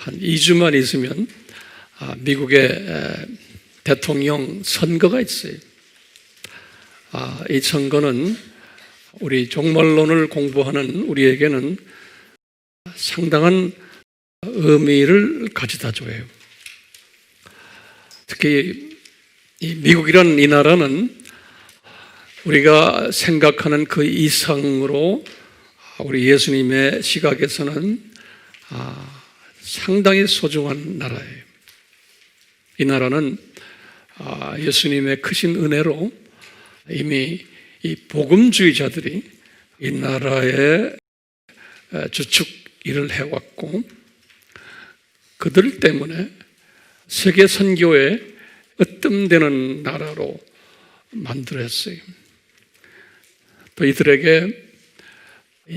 한 2주만 있으면 미국의 대통령 선거가 있어요. 이 선거는 우리 종말론을 공부하는 우리에게는 상당한 의미를 가져다 줘요. 특히 이 미국이라는 이 나라는 우리가 생각하는 그 이상으로 우리 예수님의 시각에서는 상당히 소중한 나라예요. 이 나라는 예수님의 크신 은혜로 이미 이 복음주의자들이 이 나라의 주축 일을 해왔고, 그들 때문에 세계 선교에 으뜸되는 나라로 만들었어요. 또 이들에게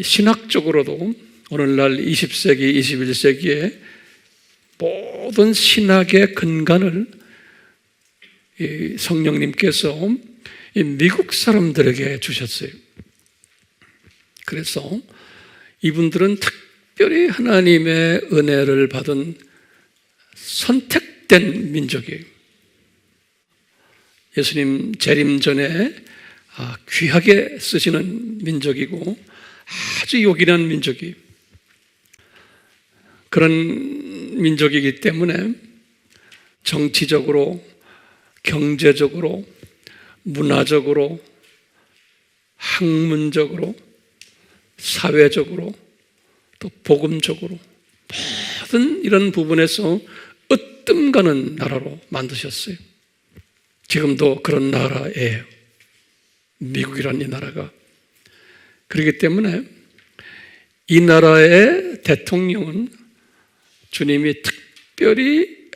신학적으로도 오늘날 20세기, 21세기에 모든 신학의 근간을 성령님께서 미국 사람들에게 주셨어요. 그래서 이분들은 특별히 하나님의 은혜를 받은 선택된 민족이에요. 예수님 재림 전에 귀하게 쓰시는 민족이고 아주 요긴한 민족이에요. 그런 민족이기 때문에 정치적으로, 경제적으로, 문화적으로, 학문적으로, 사회적으로, 또 복음적으로 모든 이런 부분에서 으뜸 가는 나라로 만드셨어요. 지금도 그런 나라예요. 미국이란 이 나라가. 그렇기 때문에 이 나라의 대통령은 주님이 특별히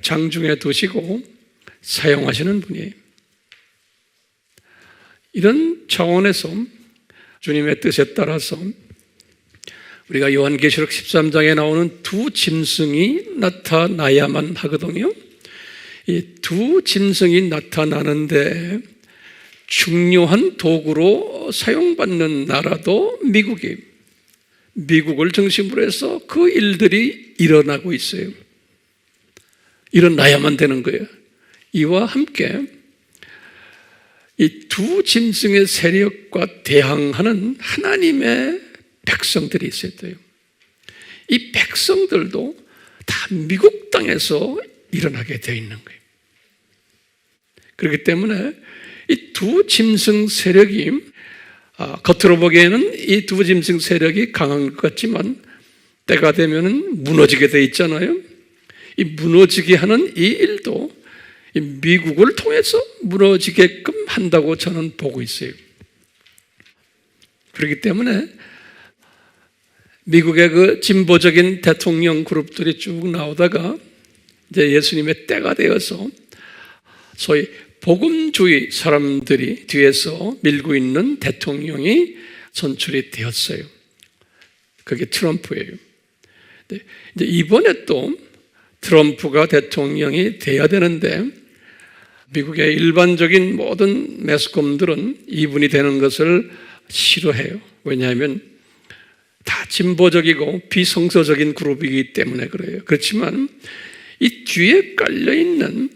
장중에 두시고 사용하시는 분이에요. 이런 차원에서 주님의 뜻에 따라서 우리가 요한계시록 13장에 나오는 두 짐승이 나타나야만 하거든요. 이 두 짐승이 나타나는데 중요한 도구로 사용받는 나라도 미국이에요. 미국을 중심으로 해서 그 일들이 일어나고 있어요. 일어나야만 되는 거예요. 이와 함께 이 두 짐승의 세력과 대항하는 하나님의 백성들이 있어야 돼요. 이 백성들도 다 미국 땅에서 일어나게 되어 있는 거예요. 그렇기 때문에 이 두 짐승 세력이 겉으로 보기에는 이 두 짐승 세력이 강한 것 같지만 때가 되면 무너지게 되어 있잖아요. 이 무너지게 하는 이 일도 이 미국을 통해서 무너지게끔 한다고 저는 보고 있어요. 그렇기 때문에 미국의 그 진보적인 대통령 그룹들이 쭉 나오다가 이제 예수님의 때가 되어서 소위 복음주의 사람들이 뒤에서 밀고 있는 대통령이 선출이 되었어요. 그게 트럼프예요. 이제 이번에 또 트럼프가 대통령이 돼야 되는데 미국의 일반적인 모든 매스컴들은 이분이 되는 것을 싫어해요. 왜냐하면 다 진보적이고 비성서적인 그룹이기 때문에 그래요. 그렇지만 이 뒤에 깔려있는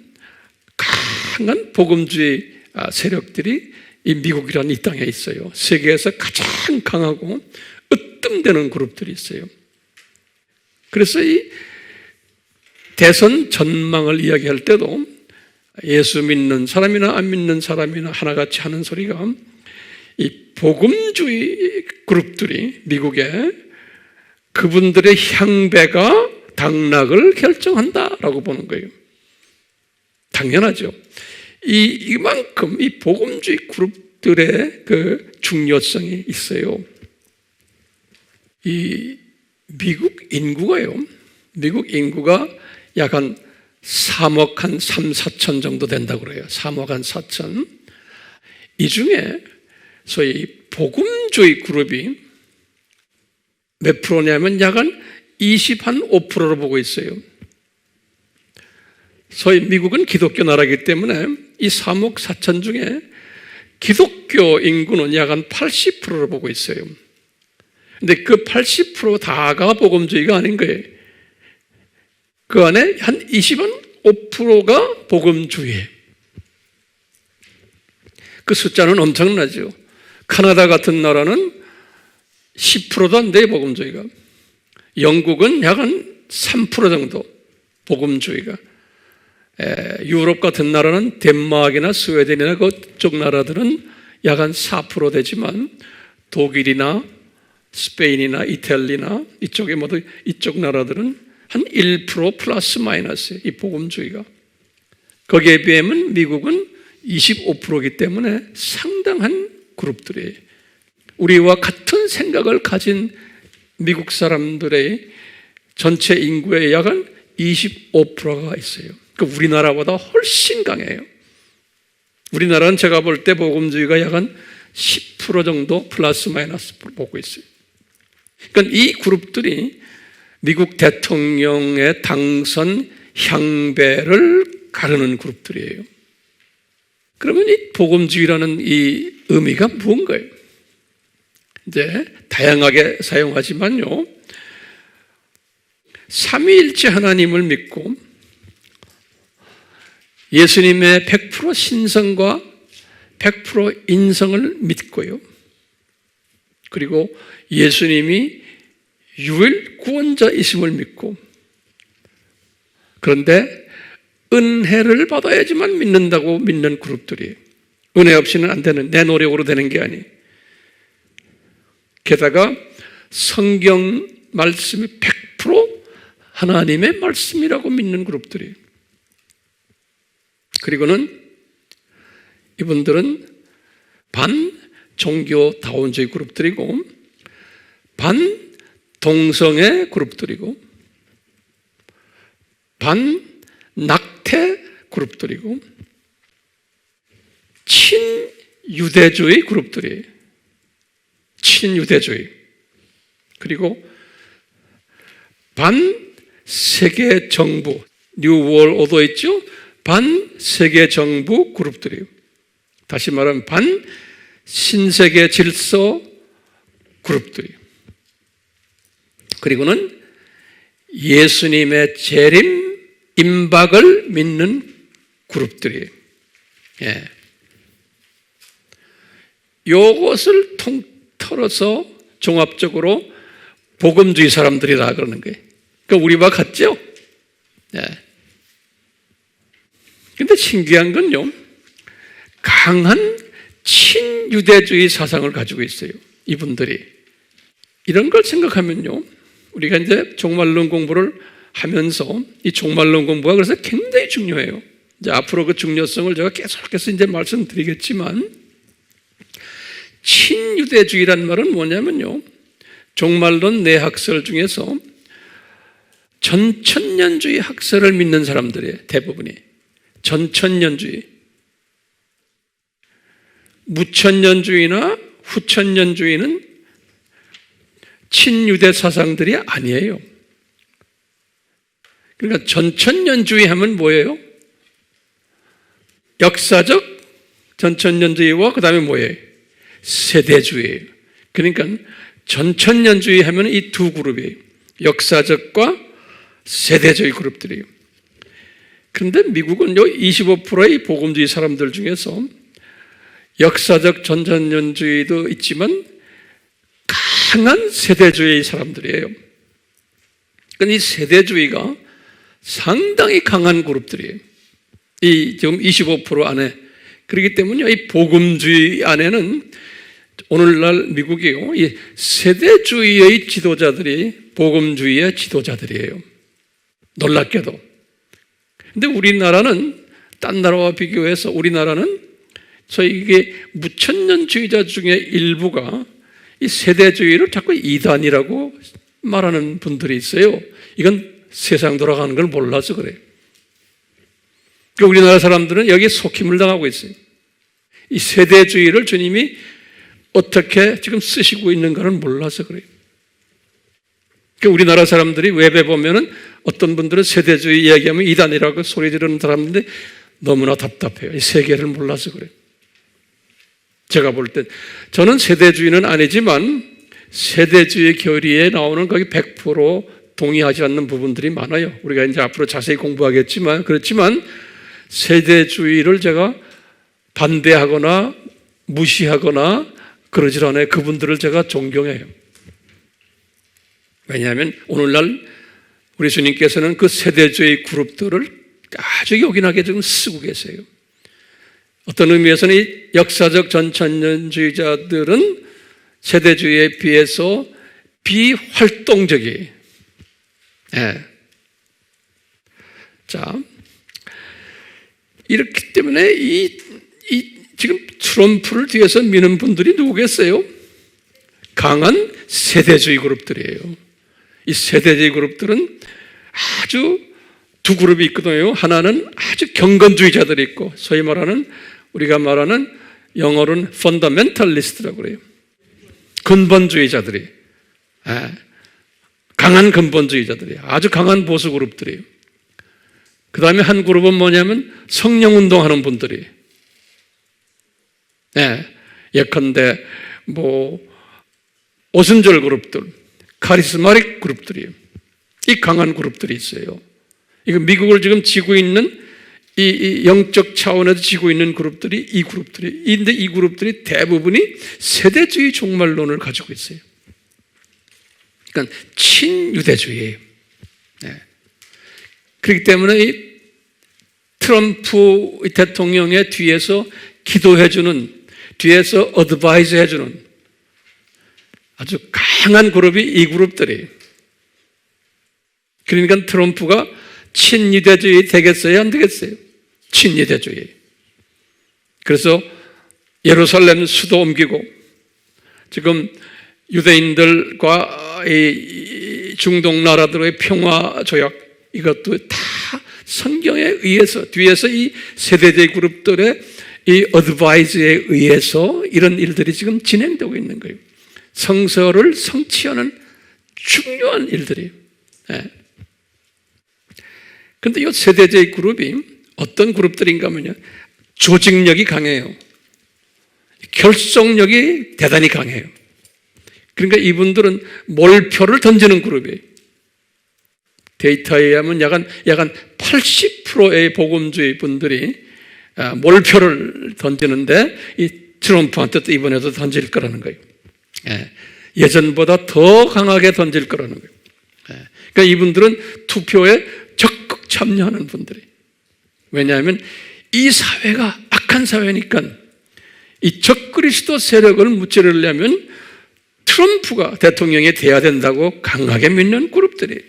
강한 복음주의 세력들이 이 미국이라는 이 땅에 있어요. 세계에서 가장 강하고 으뜸되는 그룹들이 있어요. 그래서 이 대선 전망을 이야기할 때도 예수 믿는 사람이나 안 믿는 사람이나 하나같이 하는 소리가 이 복음주의 그룹들이 미국에 그분들의 향배가 당락을 결정한다라고 보는 거예요. 당연하죠. 이만큼 이 복음주의 그룹들의 그 중요성이 있어요. 이 미국 인구가요. 미국 인구가 약 한 3억 한 3, 4천 정도 된다고 그래요. 3억 한 4천. 이 중에 소위 복음주의 그룹이 몇 프로냐면 약 한 25%로 보고 있어요. 소위 미국은 기독교 나라이기 때문에 이 3억 4천 중에 기독교 인구는 약 한 80%로 보고 있어요. 근데 그 80% 다가 복음주의가 아닌 거예요. 그 안에 한 25%가 복음주의예요. 그 숫자는 엄청나죠. 카나다 같은 나라는 10%도 안 돼요, 복음주의가. 영국은 약 한 3% 정도 복음주의가. 유럽 같은 나라는 덴마크나 스웨덴이나 그쪽 나라들은 약 한 4% 되지만 독일이나 스페인이나 이탈리나 이쪽에 모두 이쪽 나라들은 한 1% 플러스 마이너스 이 복음주의가. 거기에 비하면 미국은 25%이기 때문에 상당한 그룹들이에요. 우리와 같은 생각을 가진 미국 사람들의 전체 인구의 약 한 25%가 있어요. 그러니까 우리나라보다 훨씬 강해요. 우리나라는 제가 볼 때 복음주의가 약 한 10% 정도 플러스 마이너스 보고 있어요. 그러니까 이 그룹들이 미국 대통령의 당선 향배를 가르는 그룹들이에요. 그러면 이 복음주의라는 이 의미가 무언가요? 이제 다양하게 사용하지만요, 삼위일체 하나님을 믿고 예수님의 100% 신성과 100% 인성을 믿고요, 그리고 예수님이 유일 구원자이심을 믿고, 그런데 은혜를 받아야지만 믿는다고 믿는 그룹들이에요. 은혜 없이는 안 되는, 내 노력으로 되는 게 아니에요. 게다가 성경 말씀이 100% 하나님의 말씀이라고 믿는 그룹들이에요. 그리고는 이분들은 반 종교다원주의 그룹들이고 반 동성애 그룹들이고 반 낙태 그룹들이고 친유대주의 그룹들이에요. 친유대주의. 그리고 반세계 정부, 뉴월 오더 있죠? 반세계 정부 그룹들이에요. 다시 말하면 반신세계 질서 그룹들이에요. 그리고는 예수님의 재림, 임박을 믿는 그룹들이에요. 예. 요것을 통틀어서 종합적으로 복음주의 사람들이라 그러는 거예요. 그러니까 우리와 같죠? 예. 근데 신기한 건요, 강한 친유대주의 사상을 가지고 있어요. 이분들이. 이런 걸 생각하면요, 우리가 이제 종말론 공부를 하면서 이 종말론 공부가 그래서 굉장히 중요해요. 이제 앞으로 그 중요성을 제가 계속해서 이제 말씀드리겠지만, 친유대주의란 말은 뭐냐면요, 종말론 내학설 중에서 전천년주의 학설을 믿는 사람들이에요. 대부분이 전천년주의. 무천년주의나 후천년주의는 친유대 사상들이 아니에요. 그러니까 전천년주의 하면 뭐예요? 역사적 전천년주의와 그 다음에 뭐예요? 세대주의예요. 그러니까 전천년주의 하면 이 두 그룹이에요. 역사적과 세대주의 그룹들이에요. 그런데 미국은요, 25%의 복음주의 사람들 중에서 역사적 전천년주의도 있지만 강한 세대주의 사람들이에요. 그러니까 이 세대주의가 상당히 강한 그룹들이에요. 이 지금 25% 안에. 그렇기 때문에 이 복음주의 안에는 오늘날 미국이요, 이 세대주의의 지도자들이 복음주의의 지도자들이에요. 놀랍게도. 근데 우리나라는 딴 나라와 비교해서 우리나라는 소위 이게 무천년주의자 중에 일부가 이 세대주의를 자꾸 이단이라고 말하는 분들이 있어요. 이건 세상 돌아가는 걸 몰라서 그래요. 그러니까 우리나라 사람들은 여기에 속힘을 당하고 있어요. 이 세대주의를 주님이 어떻게 지금 쓰시고 있는가를 몰라서 그래요. 그러니까 우리나라 사람들이 웹에 보면은 어떤 분들은 세대주의 이야기하면 이단이라고 소리 지르는 사람인데 너무나 답답해요. 이 세계를 몰라서 그래요. 제가 볼 때 저는 세대주의는 아니지만 세대주의 교리에 나오는 거기 100% 동의하지 않는 부분들이 많아요. 우리가 이제 앞으로 자세히 공부하겠지만, 그렇지만 세대주의를 제가 반대하거나 무시하거나 그러질 않아요. 그분들을 제가 존경해요. 왜냐하면 오늘날 우리 주님께서는 그 세대주의 그룹들을 아주 요긴하게 지금 쓰고 계세요. 어떤 의미에서는 이 역사적 전천년주의자들은 세대주의에 비해서 비활동적이에요. 예. 자, 이렇기 때문에 지금 트럼프를 뒤에서 미는 분들이 누구겠어요? 강한 세대주의 그룹들이에요. 이 세대주의 그룹들은 아주 두 그룹이 있거든요. 하나는 아주 경건주의자들이 있고, 소위 말하는 우리가 말하는 영어로는 펀더멘탈리스트라고 그래요. 근본주의자들이, 강한 근본주의자들이, 아주 강한 보수 그룹들이에요. 그 다음에 한 그룹은 뭐냐면 성령운동하는 분들이, 예컨대 오순절 그룹들, 카리스마틱 그룹들이에요. 이 강한 그룹들이 있어요. 이거 미국을 지금 지고 있는 이 영적 차원에서 지고 있는 그룹들이 이 그룹들이, 근데 이 그룹들이 대부분이 세대주의 종말론을 가지고 있어요. 그러니까 친유대주의예요. 그렇기 때문에 이 트럼프 대통령의 뒤에서 기도해주는, 뒤에서 어드바이즈 해주는 아주 강한 그룹이 이 그룹들이에요. 그러니까 트럼프가 친유대주의 되겠어요? 안 되겠어요? 친유대주의. 그래서 예루살렘 수도 옮기고, 지금 유대인들과 이 중동 나라들의 평화 조약, 이것도 다 성경에 의해서, 뒤에서 이 세대주의 그룹들의 이 어드바이즈에 의해서 이런 일들이 지금 진행되고 있는 거예요. 성서를 성취하는 중요한 일들이에요. 그런데 이 세대주의 그룹이 어떤 그룹들인가 하면요, 조직력이 강해요. 결속력이 대단히 강해요. 그러니까 이분들은 몰표를 던지는 그룹이에요. 데이터에 의하면 약간 80%의 복음주의 분들이 몰표를 던지는데, 이 트럼프한테 또 이번에도 던질 거라는 거예요. 예전보다 더 강하게 던질 거라는 거예요. 그러니까 이분들은 투표에 적극 참여하는 분들이. 왜냐하면 이 사회가 악한 사회니까 이 적그리스도 세력을 무찌르려면 트럼프가 대통령이 돼야 된다고 강하게 믿는 그룹들이.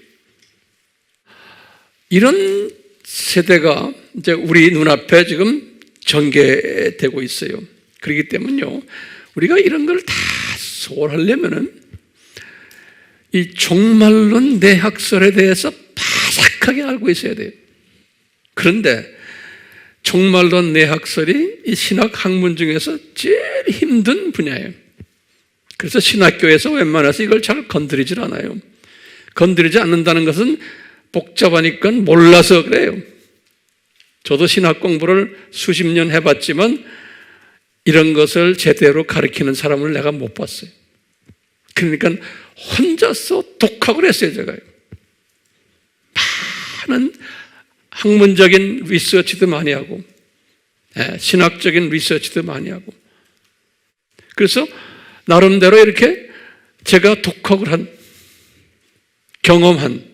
이런 세대가 이제 우리 눈앞에 지금 전개되고 있어요. 그렇기 때문에요, 우리가 이런 걸 다 소홀하려면은 이 종말론 내학설에 대해서 바삭하게 알고 있어야 돼요. 그런데 종말론 내학설이 이 신학 학문 중에서 제일 힘든 분야예요. 그래서 신학교에서 웬만해서 이걸 잘 건드리질 않아요. 건드리지 않는다는 것은 복잡하니까 몰라서 그래요. 저도 신학 공부를 수십 년 해봤지만 이런 것을 제대로 가르치는 사람을 내가 못 봤어요. 그러니까 혼자서 독학을 했어요, 제가요. 많은 학문적인 리서치도 많이 하고, 신학적인 리서치도 많이 하고, 그래서 나름대로 이렇게 제가 독학을 한, 경험한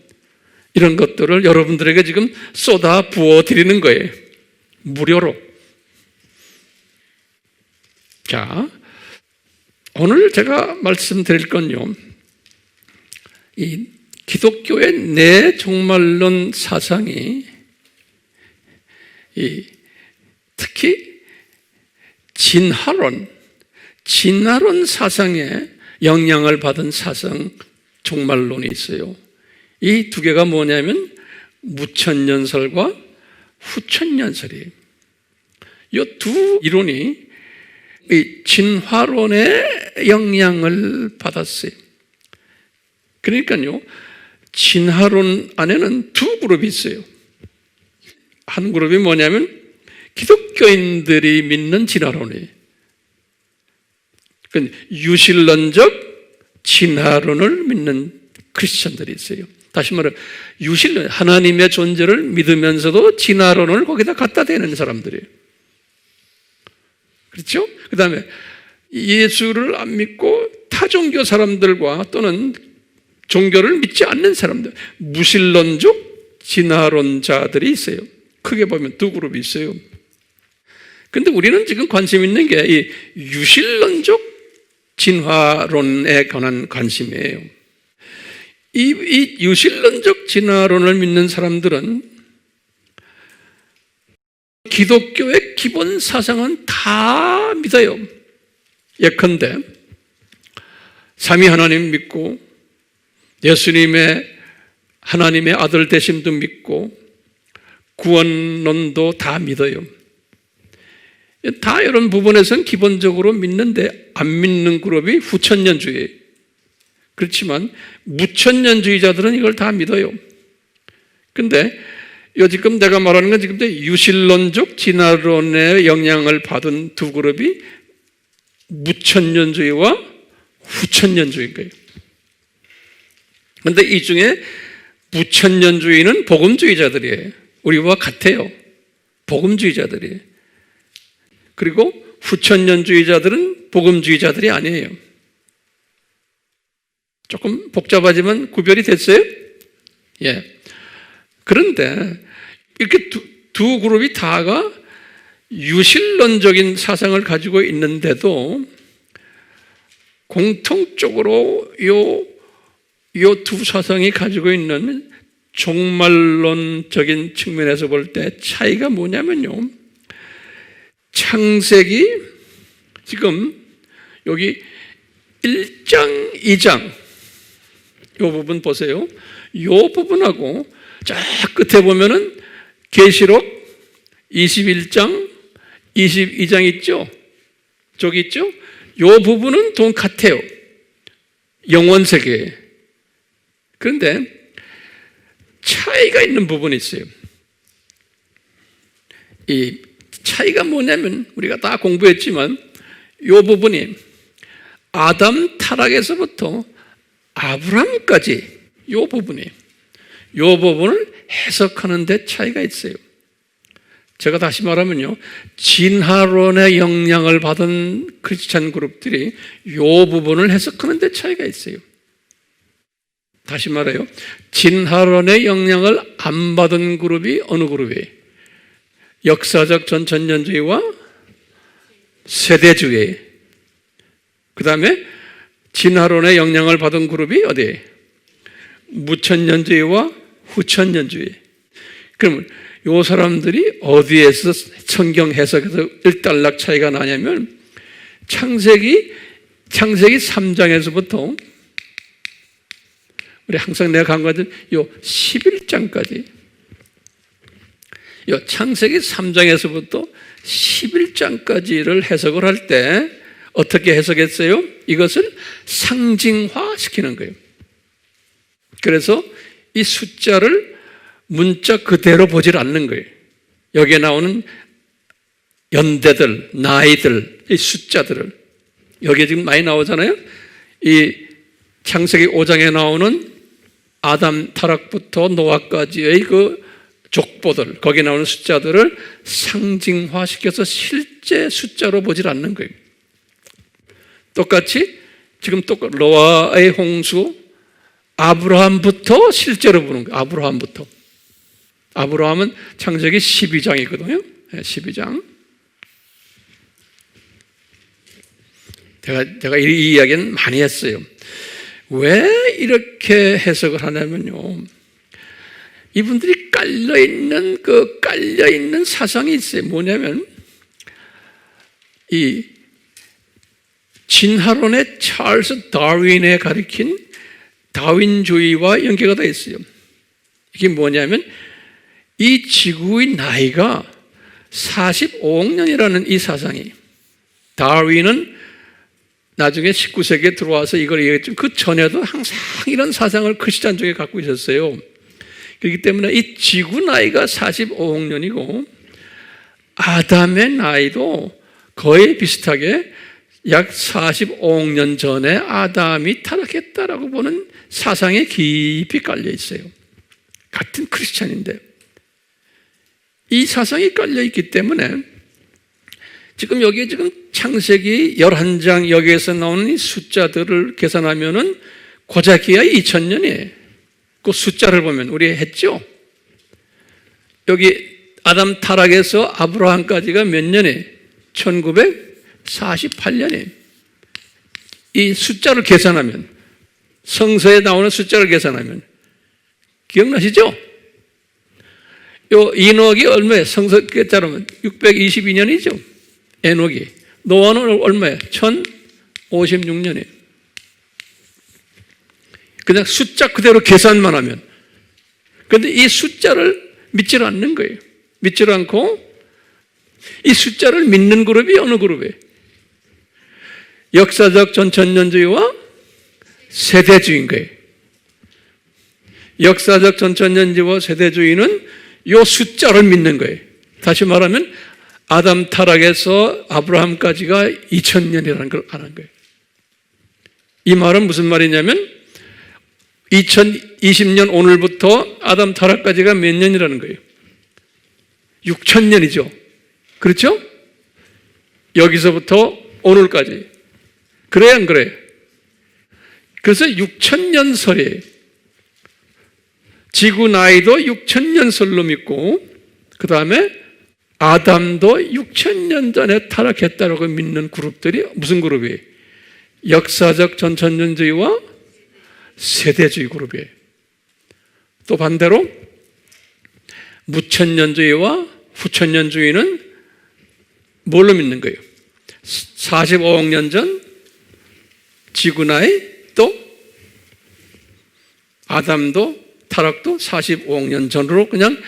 이런 것들을 여러분들에게 지금 쏟아 부어드리는 거예요. 무료로. 자, 오늘 제가 말씀드릴 건요, 이 기독교의 내종말론 사상이 특히 진화론 사상에 영향을 받은 사상 종말론이 있어요. 이 두 개가 뭐냐면 무천년설과 후천년설이에요. 이 두 이론이 이 진화론의 영향을 받았어요. 그러니까요, 진화론 안에는 두 그룹이 있어요. 한 그룹이 뭐냐면 기독교인들이 믿는 진화론이에요. 유실론적 진화론을 믿는 크리스천들이 있어요. 다시 말해 유실론, 하나님의 존재를 믿으면서도 진화론을 거기다 갖다 대는 사람들이에요. 그렇죠? 그 다음에 예수를 안 믿고 타종교 사람들과 또는 종교를 믿지 않는 사람들, 무신론적 진화론자들이 있어요. 크게 보면 두 그룹이 있어요. 근데 우리는 지금 관심 있는 게 이 유실론적 진화론에 관한 관심이에요. 이 유실론적 진화론을 믿는 사람들은 기독교의 기본 사상은 다 믿어요. 예컨대 삼위 하나님 믿고 예수님의 하나님의 아들 되심도 믿고 구원론도 다 믿어요. 다 이런 부분에서는 기본적으로 믿는데 안 믿는 그룹이 후천년주의예요. 그렇지만 무천년주의자들은 이걸 다 믿어요. 근데 지금 내가 말하는 건 지금 유실론적 진화론의 영향을 받은 두 그룹이 무천년주의와 후천년주의인 거예요. 그런데 이 중에 무천년주의는 복음주의자들이에요. 우리와 같아요. 복음주의자들이에요. 그리고 후천년주의자들은 복음주의자들이 아니에요. 조금 복잡하지만 구별이 됐어요? 예. 그런데 이렇게 두 그룹이 다가 유실론적인 사상을 가지고 있는데도 공통적으로 요 두 사상이 가지고 있는 종말론적인 측면에서 볼 때 차이가 뭐냐면요. 창세기 지금 여기 1장, 2장 요 부분 보세요. 요 부분하고 저 끝에 보면은 계시록 21장, 22장 있죠? 저기 있죠? 요 부분은 똑같아요. 영원 세계. 그런데 차이가 있는 부분이 있어요. 이 차이가 뭐냐면 우리가 다 공부했지만 요 부분이 아담 타락에서부터 아브라함까지 요 부분을 해석하는 데 차이가 있어요. 제가 다시 말하면요, 진화론의 영향을 받은 크리스찬 그룹들이 요 부분을 해석하는 데 차이가 있어요. 다시 말해요, 진화론의 영향을 안 받은 그룹이 어느 그룹이에요? 역사적 전천년주의와 세대주의. 그 다음에 진화론의 영향을 받은 그룹이 어디예요? 무천년주의와 후천년주의. 그러면 이 사람들이 어디에서 성경 해석에서 일단락 차이가 나냐면 창세기 3장에서부터 우리 항상 내가 강조하던 요 11장까지 요 창세기 3장에서부터 11장까지를 해석을 할 때 어떻게 해석했어요? 이것을 상징화시키는 거예요. 그래서 이 숫자를 문자 그대로 보질 않는 거예요. 여기에 나오는 연대들, 나이들, 이 숫자들을 여기에 지금 많이 나오잖아요. 이 창세기 5장에 나오는 아담 타락부터 노아까지의 그 족보들, 거기에 나오는 숫자들을 상징화시켜서 실제 숫자로 보질 않는 거예요. 똑같이 지금 노아의 홍수, 아브라함부터 실제로 보는 거예요. 아브라함은 창세기 12장이거든요. 12장. 제가 이 이야기는 많이 했어요. 왜 이렇게 해석을 하냐면요, 이분들이 깔려있는 사상이 있어요. 뭐냐면, 이 진화론의 찰스 다윈에 가리킨 다윈주의와 연계가 되어 있어요. 이게 뭐냐면, 이 지구의 나이가 45억 년이라는 이 사상이, 다윈은 나중에 19세기에 들어와서 이걸 얘기했지만 그 전에도 항상 이런 사상을 크리스찬 중에 갖고 있었어요. 그렇기 때문에 이 지구 나이가 45억 년이고 아담의 나이도 거의 비슷하게 약 45억 년 전에 아담이 타락했다라고 보는 사상에 깊이 깔려 있어요. 같은 크리스찬인데 이 사상이 깔려 있기 때문에 지금 여기에 지금 창세기 11장 여기에서 나오는 이 숫자들을 계산하면은 고작이야 2000년이에요. 그 숫자를 보면 우리 했죠? 여기 아담 타락에서 아브라함까지가 몇 년에? 1948년에. 이 숫자를 계산하면, 성서에 나오는 숫자를 계산하면, 기억나시죠? 요 이녹이 얼마예요? 성서 깨자로면 622년이죠. 에녹이. 노아는 얼마예요? 1056년이에요. 그냥 숫자 그대로 계산만 하면. 그런데 이 숫자를 믿지 않는 거예요. 믿지 않고 이 숫자를 믿는 그룹이 어느 그룹이에요? 역사적 전천년주의와 세대주의인 거예요. 역사적 전천년주의와 세대주의는 이 숫자를 믿는 거예요. 다시 말하면 아담 타락에서 아브라함까지가 2000년이라는 걸 아는 거예요. 이 말은 무슨 말이냐면 2020년 오늘부터 아담 타락까지가 몇 년이라는 거예요? 6000년이죠. 그렇죠? 여기서부터 오늘까지. 그래요, 안 그래요? 그래서 6000년 설이에요. 지구 나이도 6000년 설로 믿고, 그 다음에 아담도 6000년 전에 타락했다라고 믿는 그룹들이 무슨 그룹이에요? 역사적 전천년주의와 세대주의 그룹이에요. 또 반대로 무천년주의와 후천년주의는 뭘로 믿는 거예요? 45억 년 전 지구 나이, 또 아담도 타락도 45억 년 전으로 그냥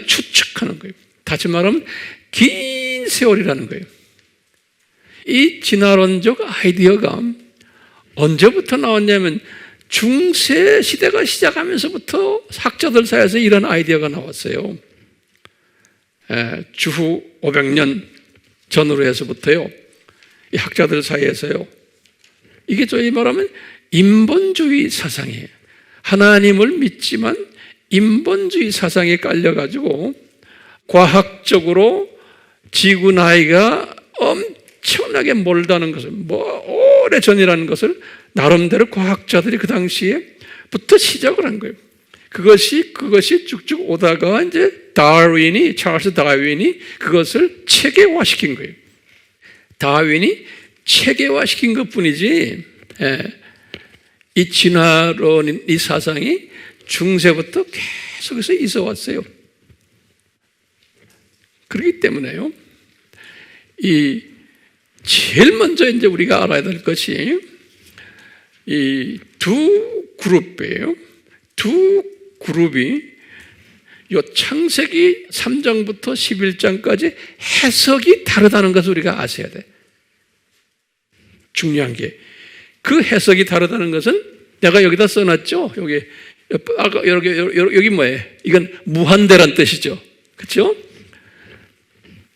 추측하는 거예요. 다시 말하면 긴 세월이라는 거예요. 이 진화론적 아이디어가 언제부터 나왔냐면 중세 시대가 시작하면서부터 학자들 사이에서 이런 아이디어가 나왔어요. 주후 500년 전으로 해서부터요. 이 학자들 사이에서요. 이게 저희 말하면 인본주의 사상이에요. 하나님을 믿지만 인본주의 사상에 깔려가지고 과학적으로 지구 나이가 엄청나게 멀다는 것을, 오래전이라는 것을 나름대로 과학자들이 그 당시에부터 시작을 한 거예요. 그것이 쭉쭉 오다가 이제 찰스 다윈이 그것을 체계화시킨 거예요. 다윈이 체계화시킨 것 뿐이지, 이 진화론, 이 사상이 중세부터 계속해서 있어 왔어요. 그렇기 때문에요, 제일 먼저 이제 우리가 알아야 될 것이 이 두 그룹이에요. 두 그룹이 요 창세기 3장부터 11장까지 해석이 다르다는 것을 우리가 아셔야 돼. 중요한 게. 그 해석이 다르다는 것은 내가 여기다 써놨죠? 여기 뭐예요? 이건 무한대란 뜻이죠. 그렇죠?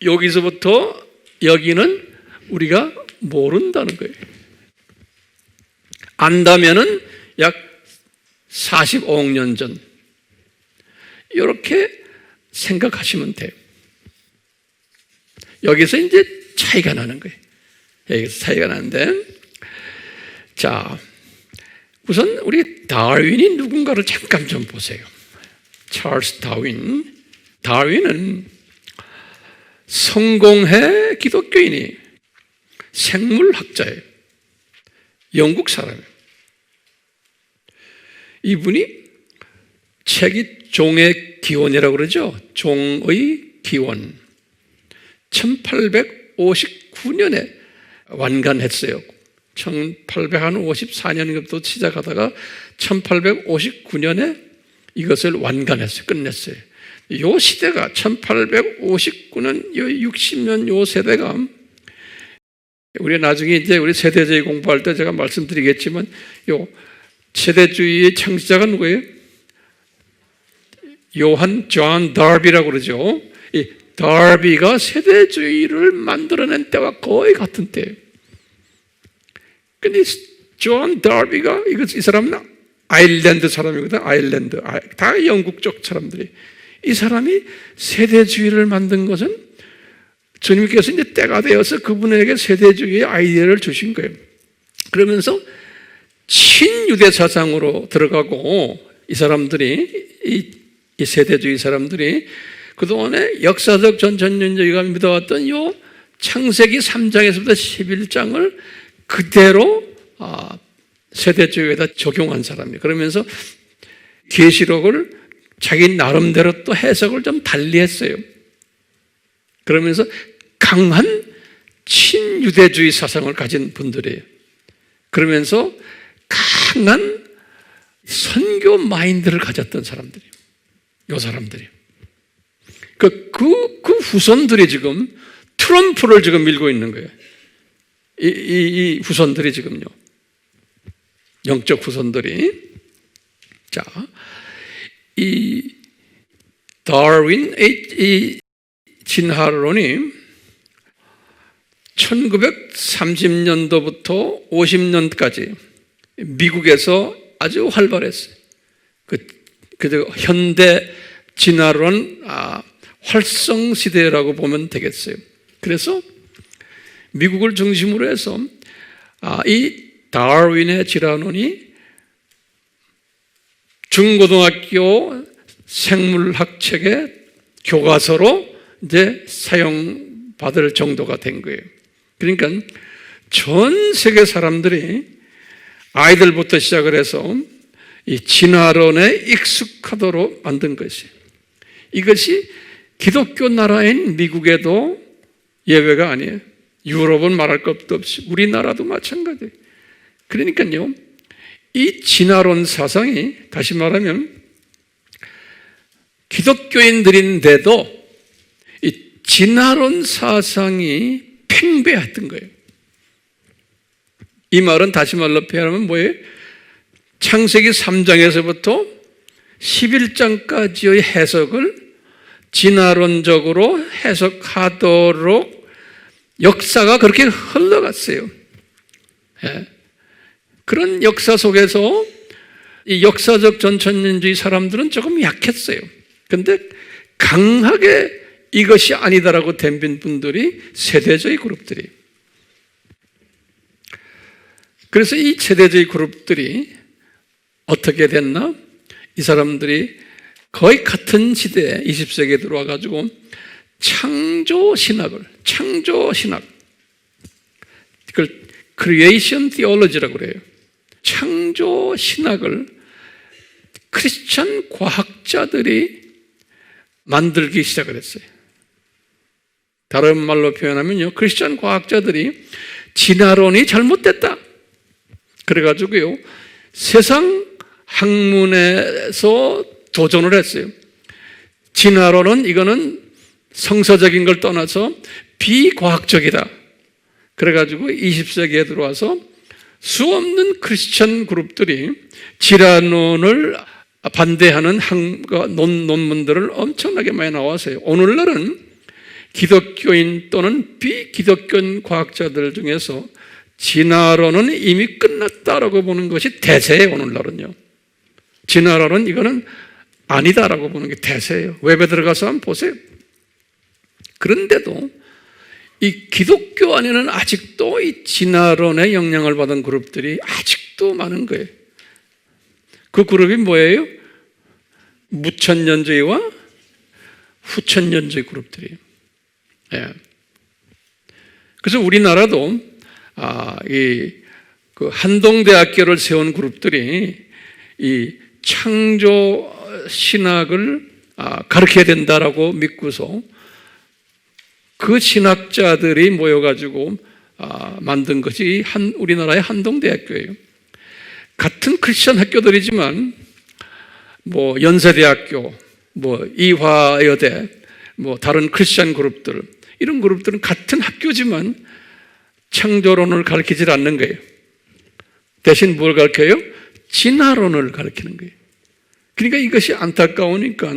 여기서부터 여기는 우리가 모른다는 거예요. 안다면은 약 45억 년 전. 이렇게 생각하시면 돼요. 여기서 이제 차이가 나는 거예요. 여기서 차이가 나는데, 자, 우선 우리 다윈이 누군가를 잠깐 좀 보세요. 찰스 다윈. 다윈은 성공회 기독교인이 생물학자예요. 영국 사람이에요. 이분이 책이 종의 기원이라고 그러죠. 종의 기원. 1859년에 완간했어요. 1854년부터 시작하다가 1859년에 이것을 완간했어요. 끝냈어요. 이 시대가 1859년, 60년 요 세대가, 우리 나중에 이제 우리 세대주의 공부할 때 제가 말씀드리겠지만, 요 세대주의의 창시자가 누구예요? 존 다비라고 그러죠. 이 다비가 세대주의를 만들어낸 때와 거의 같은 때예요. 근데 존 다비가 이 사람은 아일랜드 사람이거든. 아일랜드. 다 영국 쪽 사람들이. 이 사람이 세대주의를 만든 것은 주님께서 이제 때가 되어서 그분에게 세대주의의 아이디어를 주신 거예요. 그러면서 친유대 사상으로 들어가고 이 사람들이 이 세대주의 사람들이 그동안에 역사적 전천년주의가 믿어왔던 요 창세기 3장에서부터 11장을 그대로 세대주의에다 적용한 사람이에요. 그러면서 계시록을 자기 나름대로 또 해석을 좀 달리했어요. 그러면서 강한 친유대주의 사상을 가진 분들이에요. 그러면서 강한 선교 마인드를 가졌던 사람들이에요. 이 사람들이. 그 후손들이 지금 트럼프를 지금 밀고 있는 거예요. 이 후손들이 지금요. 영적 후손들이. 자, 이 다윈, 이 진화론이 1930년도부터 50년까지 미국에서 아주 활발했어요. 그 현대 진화론 활성 시대라고 보면 되겠어요. 그래서 미국을 중심으로 해서 이 다윈의 진화론이 중고등학교 생물학 책의 교과서로 이제 사용받을 정도가 된 거예요. 그러니까 전 세계 사람들이 아이들부터 시작을 해서 이 진화론에 익숙하도록 만든 것이에요. 이것이 기독교 나라인 미국에도 예외가 아니에요. 유럽은 말할 것도 없이 우리나라도 마찬가지예요. 그러니까요, 이 진화론 사상이 다시 말하면 기독교인들인데도 이 진화론 사상이 팽배했던 거예요. 이 말은 다시 말로 표현하면 뭐예요? 창세기 3장에서부터 11장까지의 해석을 진화론적으로 해석하도록 역사가 그렇게 흘러갔어요. 예. 그런 역사 속에서 이 역사적 전천년주의 사람들은 조금 약했어요. 그런데 강하게 이것이 아니다라고 덤빈 분들이 세대주의 그룹들이. 그래서 이 세대주의 그룹들이 어떻게 됐나? 이 사람들이 거의 같은 시대에 20세기에 들어와 가지고 창조신학, 그걸 크리에이션 티올로지라고 그래요. 창조신학을 크리스천 과학자들이 만들기 시작을 했어요. 다른 말로 표현하면요, 크리스천 과학자들이 진화론이 잘못됐다. 그래가지고요, 세상 학문에서 도전을 했어요. 진화론은 이거는 성서적인 걸 떠나서 비과학적이다. 그래가지고 20세기에 들어와서 수없는 크리스천 그룹들이 진화론을 반대하는 논문들을 엄청나게 많이 나왔어요. 오늘날은 기독교인 또는 비기독교인 과학자들 중에서 진화론은 이미 끝났다라고 보는 것이 대세예요. 오늘날은요. 진화론은 이거는 아니다라고 보는 게 대세예요. 웹에 들어가서 한번 보세요. 그런데도 이 기독교 안에는 아직도 이 진화론의 영향을 받은 그룹들이 아직도 많은 거예요. 그 그룹이 뭐예요? 무천년주의와 후천년주의 그룹들이에요. 예. 그래서 우리나라도 그 한동대학교를 세운 그룹들이 이 창조 신학을 가르쳐야 된다라고 믿고서 그 신학자들이 모여가지고 만든 것이 우리나라의 한동대학교예요. 같은 크리스천 학교들이지만 뭐 연세대학교, 뭐 이화여대, 뭐 다른 크리스천 그룹들, 이런 그룹들은 같은 학교지만 창조론을 가르치질 않는 거예요. 대신 뭘 가르쳐요? 진화론을 가르치는 거예요. 그러니까 이것이 안타까우니까,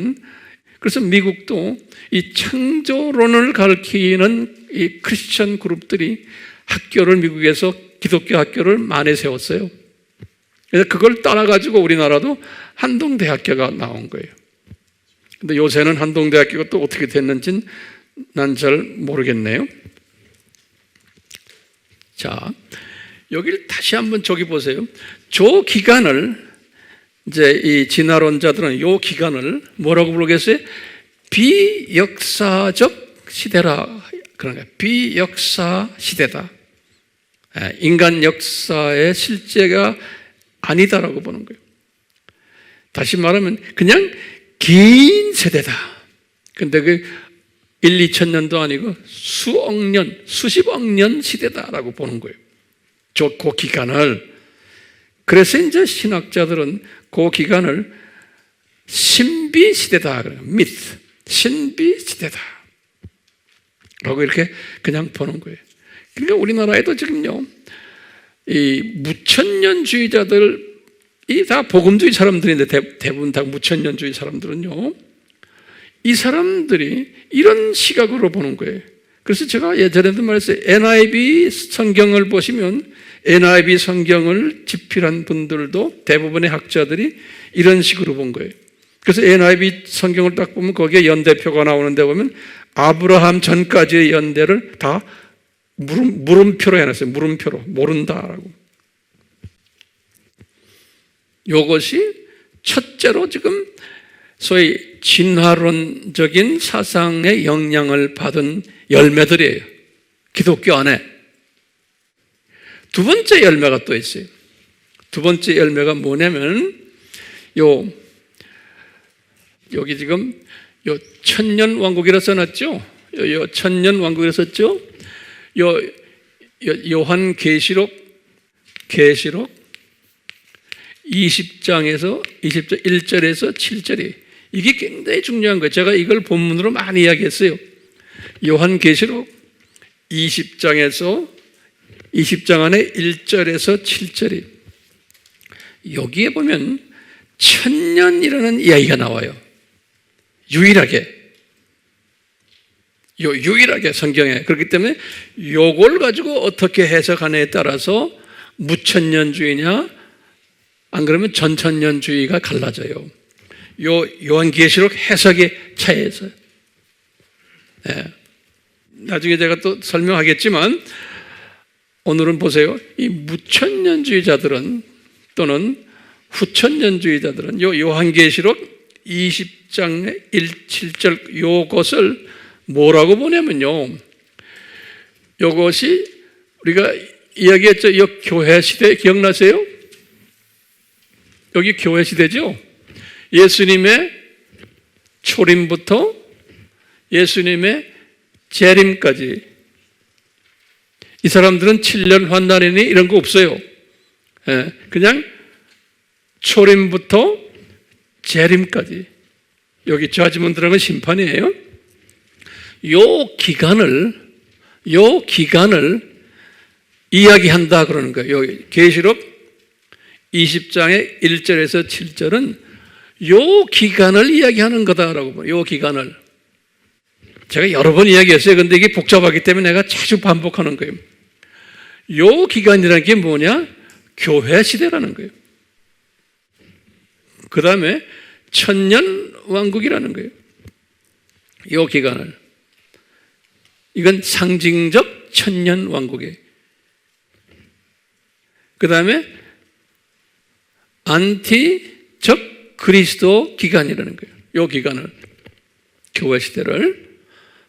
그래서 미국도 이 창조론을 가르치는 이 크리스천 그룹들이 학교를 미국에서 기독교 학교를 많이 세웠어요. 그래서 그걸 따라가지고 우리나라도 한동대학교가 나온 거예요. 근데 요새는 한동대학교가 또 어떻게 됐는지는 난 잘 모르겠네요. 자, 여기를 다시 한번 저기 보세요. 저 기간을 이제 이 진화론자들은 이 기간을 뭐라고 부르겠어요? 비역사적 시대라 그런 거예요. 비역사 시대다. 인간 역사의 실제가 아니다라고 보는 거예요. 다시 말하면 그냥 긴 세대다. 근데 그 1, 2천 년도 아니고 수억 년, 수십억 년 시대다라고 보는 거예요. 그 기간을. 그래서 이제 신학자들은 그 기간을 신비 시대다. 미스, 신비 시대다. 라고 이렇게 그냥 보는 거예요. 그러니까 우리나라에도 지금요, 이 무천년주의자들이 다 복음주의 사람들인데 대부분 다 무천년주의 사람들은요, 이 사람들이 이런 시각으로 보는 거예요. 그래서 제가 예전에도 말했어요. NIV 성경을 보시면 NIV 성경을 집필한 분들도 대부분의 학자들이 이런 식으로 본 거예요. 그래서 NIV 성경을 딱 보면 거기에 연대표가 나오는데 보면 아브라함 전까지의 연대를 다 물음표로 해놨어요. 물음표로. 모른다라고. 이것이 첫째로 지금 소위 진화론적인 사상의 영향을 받은 열매들이에요. 기독교 안에. 두 번째 열매가 또 있어요. 두 번째 열매가 뭐냐면 여기 지금 천년 왕국이라 써놨죠? 천년 왕국이라 썼죠? 요한 계시록 20장에서 1절에서 7절이 이게 굉장히 중요한 거예요. 제가 이걸 본문으로 많이 이야기했어요. 요한 계시록 20장 안에 1절에서 7절이 여기에 보면 천년이라는 이야기가 나와요. 유일하게 성경에. 그렇기 때문에 요걸 가지고 어떻게 해석하느냐에 따라서 무천년주의냐 안 그러면 전천년주의가 갈라져요. 요한계시록 해석의 차이에서. 네. 나중에 제가 또 설명하겠지만 오늘은 보세요. 이 무천년주의자들은 또는 후천년주의자들은 요한계시록 20장의 1, 7절 요것을 뭐라고 보냐면요. 요것이 우리가 이야기했죠. 이 교회 시대 기억나세요? 여기 교회 시대죠. 예수님의 초림부터 예수님의 재림까지 이 사람들은 7년 환난이니 이런 거 없어요. 그냥 초림부터 재림까지 여기 저지문 들어간 심판이에요. 요 기간을 이야기한다 그러는 거예요. 여기 계시록 20장의 1절에서 7절은 요 기간을 이야기하는 거다라고 봐요. 요 기간을. 제가 여러 번 이야기했어요. 근데 이게 복잡하기 때문에 내가 자주 반복하는 거예요. 요 기간이라는 게 뭐냐? 교회 시대라는 거예요. 그 다음에 천년 왕국이라는 거예요. 요 기간을. 이건 상징적 천년 왕국이에요. 그 다음에 안티적 그리스도 기간이라는 거예요. 요 기간을. 교회 시대를.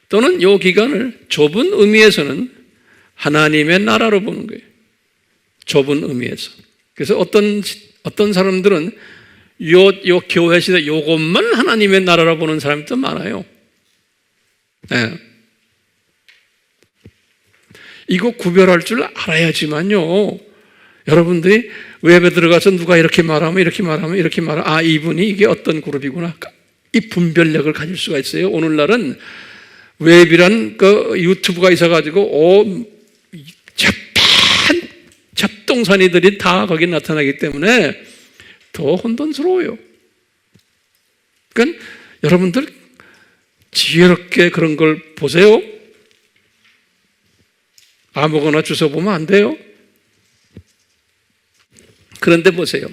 또는 요 기간을 좁은 의미에서는 하나님의 나라로 보는 거예요. 좁은 의미에서. 그래서 어떤 사람들은 요 교회 시대 요것만 하나님의 나라로 보는 사람도 많아요. 네. 이거 구별할 줄 알아야지만요. 여러분들이 웹에 들어가서 누가 이렇게 말하면 아, 이분이 이게 어떤 그룹이구나. 이 분별력을 가질 수가 있어요. 오늘날은 웹이란 그 유튜브가 있어가지고 잡동사니들이 다 거기 나타나기 때문에 더 혼돈스러워요. 그러니까 여러분들 지혜롭게 그런 걸 보세요. 아무거나 주워 보면 안 돼요. 그런데 보세요.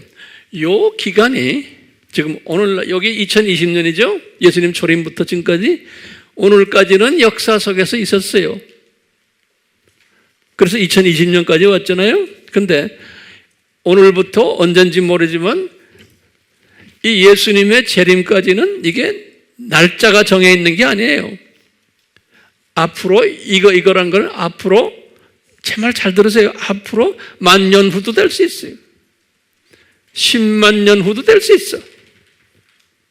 요 기간이 지금 오늘 여기 2020년이죠? 예수님 초림부터 지금까지 오늘까지는 역사 속에서 있었어요. 그래서 2020년까지 왔잖아요. 근데 오늘부터 언젠지 모르지만 이 예수님의 재림까지는 이게 날짜가 정해 있는 게 아니에요. 앞으로 이거란 걸 앞으로 제 말 잘 들으세요. 앞으로 10,000년 후도 될 수 있어요. 10만 년 후도 될 수 있어.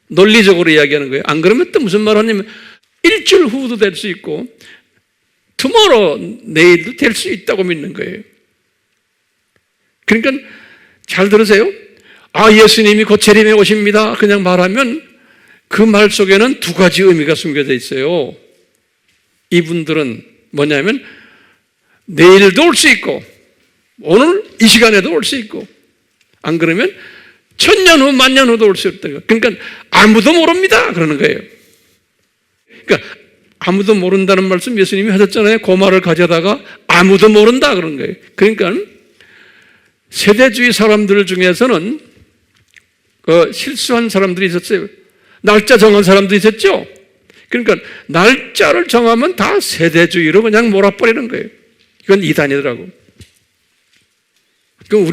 논리적으로 이야기하는 거예요. 안 그러면 또 무슨 말 하냐면 일주일 후도 될 수 있고 tomorrow 내일도 될 수 있다고 믿는 거예요. 그러니까 잘 들으세요. 아, 예수님이 곧 재림에 오십니다. 그냥 말하면 그 말 속에는 두 가지 의미가 숨겨져 있어요. 이분들은 뭐냐면 내일도 올 수 있고 오늘 이 시간에도 올 수 있고 안 그러면 1000년 후, 10,000년 후도 올 수 있다. 그러니까 아무도 모릅니다. 그러는 거예요. 그러니까 아무도 모른다는 말씀 예수님이 하셨잖아요. 그 말을 가져다가 아무도 모른다 그런 거예요. 그러니까 세대주의 사람들 중에서는 실수한 사람들이 있었어요. 날짜 정한 사람도 있었죠. 그러니까 날짜를 정하면 다 세대주의로 그냥 몰아버리는 거예요. 이건 이단이더라고. 그럼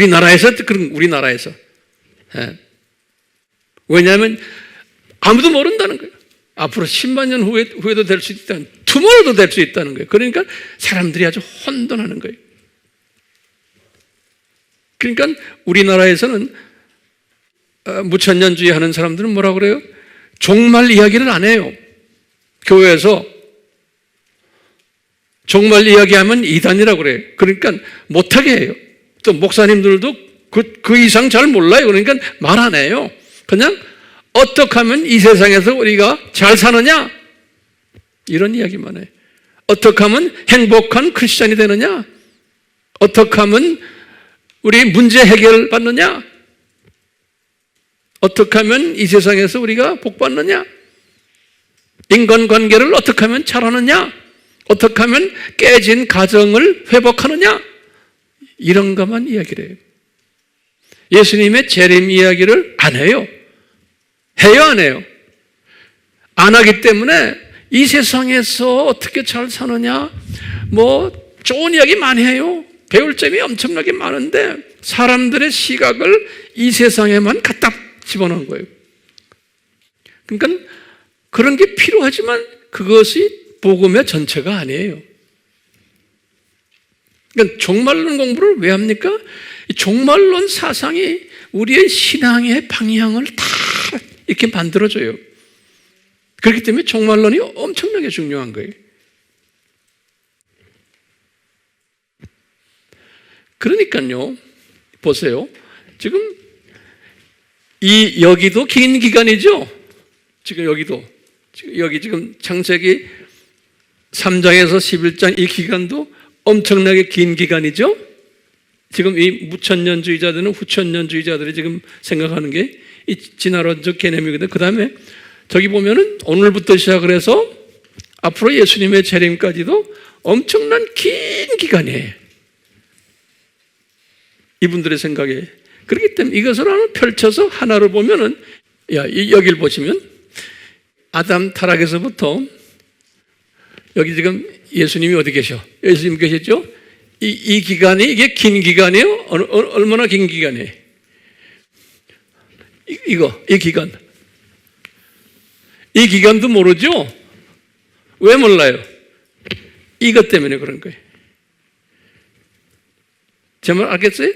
우리나라에서. 예. 왜냐하면 아무도 모른다는 거예요. 앞으로 10만 년 후에도 될 수 있다는, 투모로도 될 수 있다는 거예요. 그러니까 사람들이 아주 혼돈하는 거예요. 그러니까 우리나라에서는 무천년주의 하는 사람들은 뭐라 그래요? 종말 이야기를 안 해요. 교회에서 종말 이야기하면 이단이라고 그래요. 그러니까 못하게 해요. 또 목사님들도 그 이상 잘 몰라요. 그러니까 말 안 해요. 그냥 어떻게 하면 이 세상에서 우리가 잘 사느냐? 이런 이야기만 해요. 어떻게 하면 행복한 크리스찬이 되느냐? 어떻게 하면 우리 문제 해결 받느냐? 어떻게 하면 이 세상에서 우리가 복 받느냐? 인간관계를 어떻게 하면 잘하느냐? 어떻게 하면 깨진 가정을 회복하느냐? 이런 것만 이야기를 해요. 예수님의 재림 이야기를 안 해요. 해요, 안 해요? 안 하기 때문에 이 세상에서 어떻게 잘 사느냐? 뭐 좋은 이야기 많이 해요. 배울 점이 엄청나게 많은데 사람들의 시각을 이 세상에만 갖다 집어넣은 거예요. 그러니까 그런 게 필요하지만 그것이 복음의 전체가 아니에요. 그러니까 종말론 공부를 왜 합니까? 이 종말론 사상이 우리의 신앙의 방향을 다 이렇게 만들어줘요. 그렇기 때문에 종말론이 엄청나게 중요한 거예요. 그러니까요, 보세요. 지금 여기도 긴 기간이죠? 여기 지금 창세기 3장에서 11장 이 기간도 엄청나게 긴 기간이죠? 지금 이 무천년주의자들은 후천년주의자들이 지금 생각하는 게 이 진화론적 개념이거든요. 그 다음에 저기 보면은 오늘부터 시작을 해서 앞으로 예수님의 재림까지도 엄청난 긴 기간이에요. 이분들의 생각에. 그렇기 때문에 이것을 하나 펼쳐서 하나를 보면은, 여기를 보시면 아담 타락에서부터 여기 지금 예수님이 어디 계셔? 예수님 계셨죠? 이 기간이 이게 긴 기간이에요? 얼마나 긴 기간이에요? 이 기간. 이 기간도 모르죠? 왜 몰라요? 이것 때문에 그런 거예요. 제 말 알겠어요?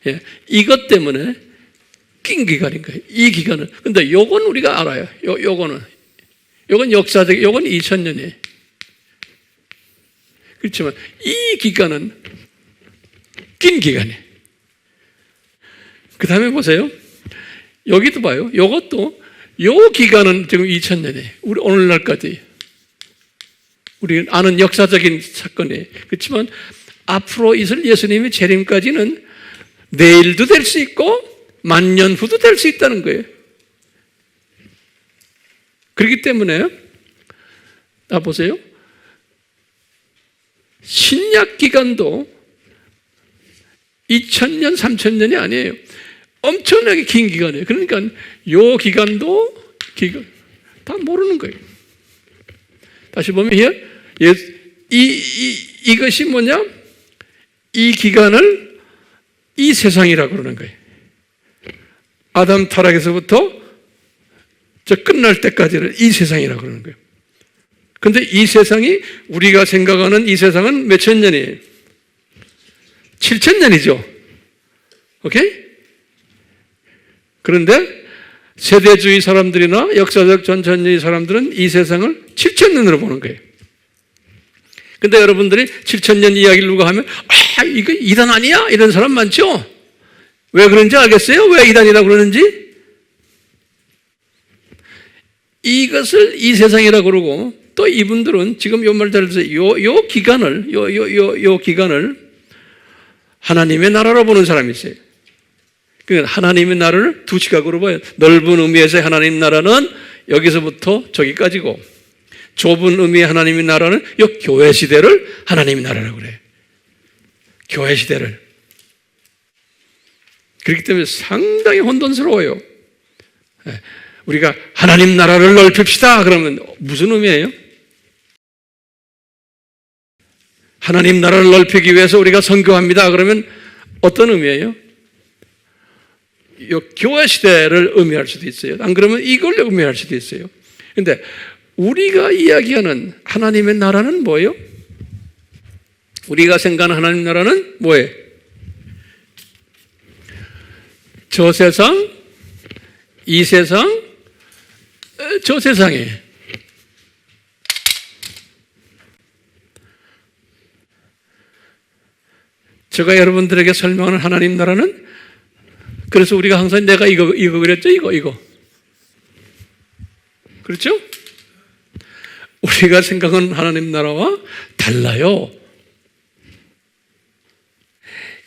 예. 이것 때문에 긴 기간인 거예요. 이 기간은. 근데 요건 우리가 알아요. 요건 역사적, 요건 2000년이에요. 그렇지만 이 기간은 긴 기간이에요. 그 다음에 보세요. 여기도 봐요. 요것도, 요 기간은 지금 2000년이에요. 우리 오늘날까지. 우리 아는 역사적인 사건이에요. 그렇지만 앞으로 있을 예수님의 재림까지는 내일도 될 수 있고 10,000년 후도 될 수 있다는 거예요. 그렇기 때문에 보세요. 신약 기간도 2000년, 3000년이 아니에요. 엄청나게 긴 기간이에요. 그러니까 요 기간도 다 모르는 거예요. 다시 보면 이것이 뭐냐? 이 기간을 이 세상이라고 그러는 거예요. 아담 타락에서부터 저 끝날 때까지를 이 세상이라고 그러는 거예요. 근데 이 세상이 우리가 생각하는 이 세상은 몇천 년이에요? 7000년이죠. 오케이? 그런데 세대주의 사람들이나 역사적 전천주의 사람들은 이 세상을 7000년으로 보는 거예요. 근데 여러분들이 7000년 이야기를 누가 하면 이거 이단 아니야? 이런 사람 많죠? 왜 그런지 알겠어요? 왜 이단이라고 그러는지? 이것을 이 세상이라고 그러고 또 이분들은 지금 요 말 잘 들으세요. 요 기간을 하나님의 나라로 보는 사람이 있어요. 그러니까 하나님의 나라를 두 시각으로 봐요. 넓은 의미에서 하나님 나라는 여기서부터 저기까지고 좁은 의미의 하나님의 나라는 요 교회 시대를 하나님의 나라라고 그래요. 교회 시대를. 그렇기 때문에 상당히 혼돈스러워요. 우리가 하나님 나라를 넓힙시다 그러면 무슨 의미예요? 하나님 나라를 넓히기 위해서 우리가 선교합니다 그러면 어떤 의미예요? 이 교회 시대를 의미할 수도 있어요. 안 그러면 이걸 의미할 수도 있어요. 그런데 우리가 이야기하는 하나님의 나라는 뭐예요? 우리가 생각하는 하나님 나라는 뭐예요? 저 세상, 이 세상, 저 세상에 제가 여러분들에게 설명하는 하나님 나라는 그래서 우리가 항상 내가 이거 그랬죠? 이거 그렇죠? 우리가 생각하는 하나님 나라와 달라요.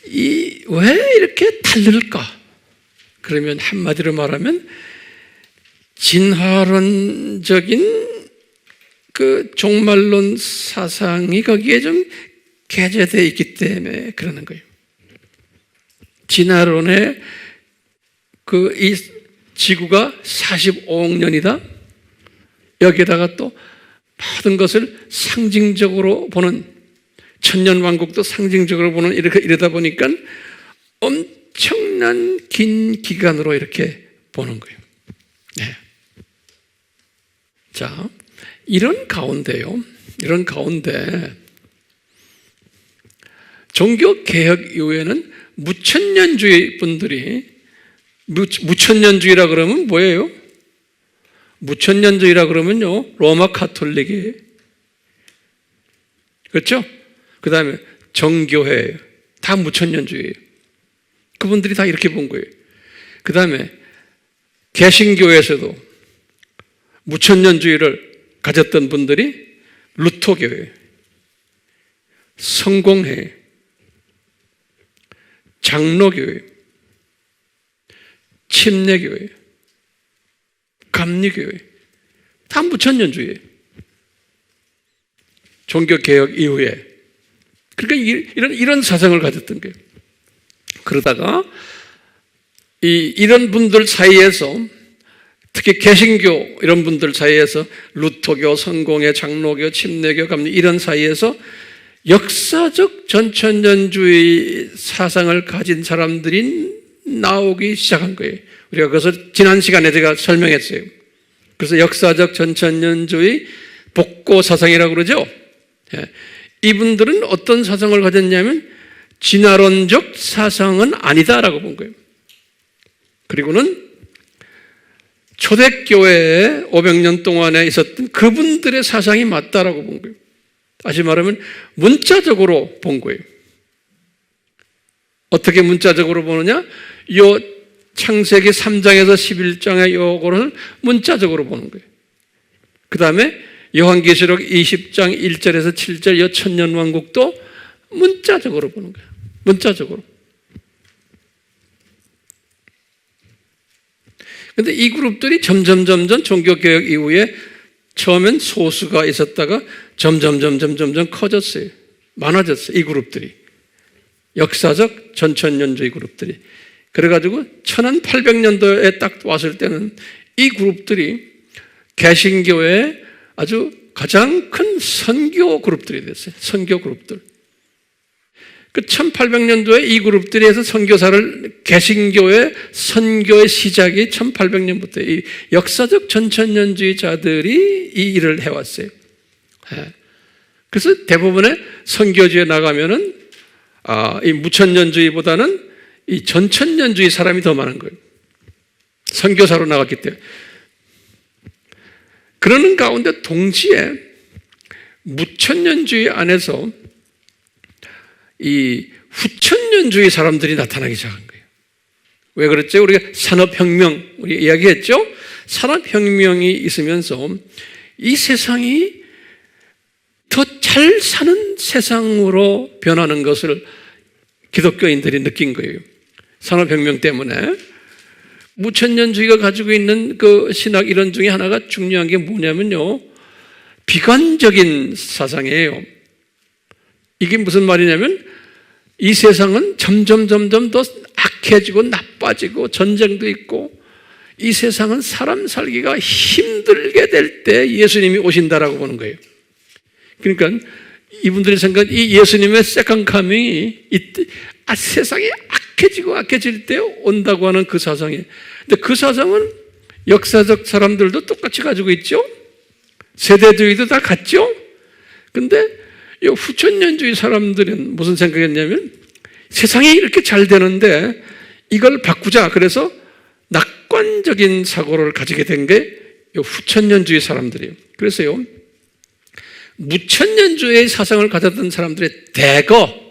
왜 이렇게 다를까? 그러면 한마디로 말하면 진화론적인 그 종말론 사상이 거기에 좀 개재되어 있기 때문에 그러는 거예요. 진화론의 이 지구가 45억 년이다. 여기에다가 또 모든 것을 상징적으로 보는 천년왕국도 상징적으로 보는 이러다 보니까 엄청난 긴 기간으로 이렇게 보는 거예요. 네. 자, 이런 가운데 종교개혁 이후에는 무천년주의 분들이 무천년주의라 그러면 뭐예요? 무천년주의라 그러면요 로마 카톨릭이에요. 그렇죠? 그 다음에 정교회 다 무천년주의예요. 그분들이 다 이렇게 본 거예요. 그 다음에 개신교에서도 무천년주의를 가졌던 분들이 루터교회, 성공회, 장로교회, 침례교회, 감리교회 다 무천년주의예요. 종교개혁 이후에. 그러니까 이런 사상을 가졌던 거예요. 그러다가 이런 분들 사이에서 특히 개신교 이런 분들 사이에서 루터교, 성공회, 장로교, 침례교, 감리 이런 사이에서 역사적 전천년주의 사상을 가진 사람들이 나오기 시작한 거예요. 우리가 그것을 지난 시간에 제가 설명했어요. 그래서 역사적 전천년주의 복고 사상이라고 그러죠. 이분들은 어떤 사상을 가졌냐면 진화론적 사상은 아니다라고 본 거예요. 그리고는 초대교회에 500년 동안에 있었던 그분들의 사상이 맞다라고 본 거예요. 다시 말하면 문자적으로 본 거예요. 어떻게 문자적으로 보느냐? 요 창세기 3장에서 11장의 요거를 문자적으로 보는 거예요. 그 다음에 요한계시록 20장 1절에서 7절 요 천년왕국도 문자적으로 보는 거예요. 문자적으로. 그런데 이 그룹들이 점점 종교개혁 이후에 처음엔 소수가 있었다가 점점 커졌어요. 많아졌어요. 이 그룹들이. 역사적 전천년주의 그룹들이. 그래가지고 1800년도에 딱 왔을 때는 이 그룹들이 개신교의 아주 가장 큰 선교 그룹들이 됐어요. 선교 그룹들. 그 1800년도에 이 그룹들이 해서 선교사를, 개신교의 선교의 시작이 1800년부터 이 역사적 전천년주의자들이 이 일을 해왔어요. 그래서 대부분의 선교지에 나가면은 이 무천년주의보다는 이 전천년주의 사람이 더 많은 거예요. 선교사로 나갔기 때문에. 그러는 가운데 동시에 무천년주의 안에서 이 후천년주의 사람들이 나타나기 시작한 거예요. 왜 그랬죠? 우리가 산업혁명, 우리 이야기했죠? 산업혁명이 있으면서 이 세상이 더 잘 사는 세상으로 변하는 것을 기독교인들이 느낀 거예요. 산업혁명 때문에. 무천년주의가 가지고 있는 그 신학 이론 중에 하나가 중요한 게 뭐냐면요, 비관적인 사상이에요. 이게 무슨 말이냐면 이 세상은 점점 더 악해지고 나빠지고 전쟁도 있고 이 세상은 사람 살기가 힘들게 될 때 예수님이 오신다라고 보는 거예요. 그러니까 이분들이 생각한 이 예수님의 세컨 카밍이 세상이 악해질 때 온다고 하는 그 사상이에요. 근데 그 사상은 역사적 사람들도 똑같이 가지고 있죠. 세대주의도 다 같죠. 근데 이 후천년주의 사람들은 무슨 생각했냐면 세상이 이렇게 잘 되는데 이걸 바꾸자. 그래서 낙관적인 사고를 가지게 된 게 후천년주의 사람들이에요. 그래서요, 무천년주의 사상을 가졌던 사람들의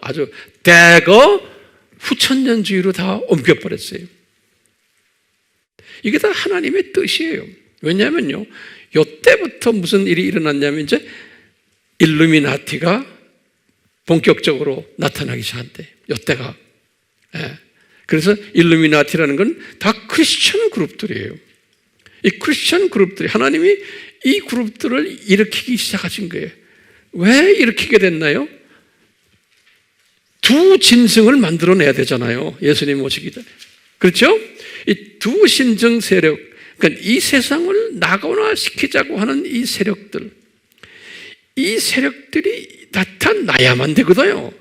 아주 대거 후천년주의로 다 옮겨버렸어요. 이게 다 하나님의 뜻이에요. 왜냐하면요, 이때부터 무슨 일이 일어났냐면 이제 일루미나티가 본격적으로 나타나기 시작한대. 이때가. 그래서 일루미나티라는 건 다 크리스천 그룹들이에요. 이 크리스천 그룹들이, 하나님이 이 그룹들을 일으키기 시작하신 거예요. 왜 일으키게 됐나요? 두 진승을 만들어내야 되잖아요. 예수님 오시기 전에. 그렇죠? 이 두 신정 세력, 그러니까 이 세상을 낙원화시키자고 하는 이 세력들, 이 세력들이 나타나야만 되거든요.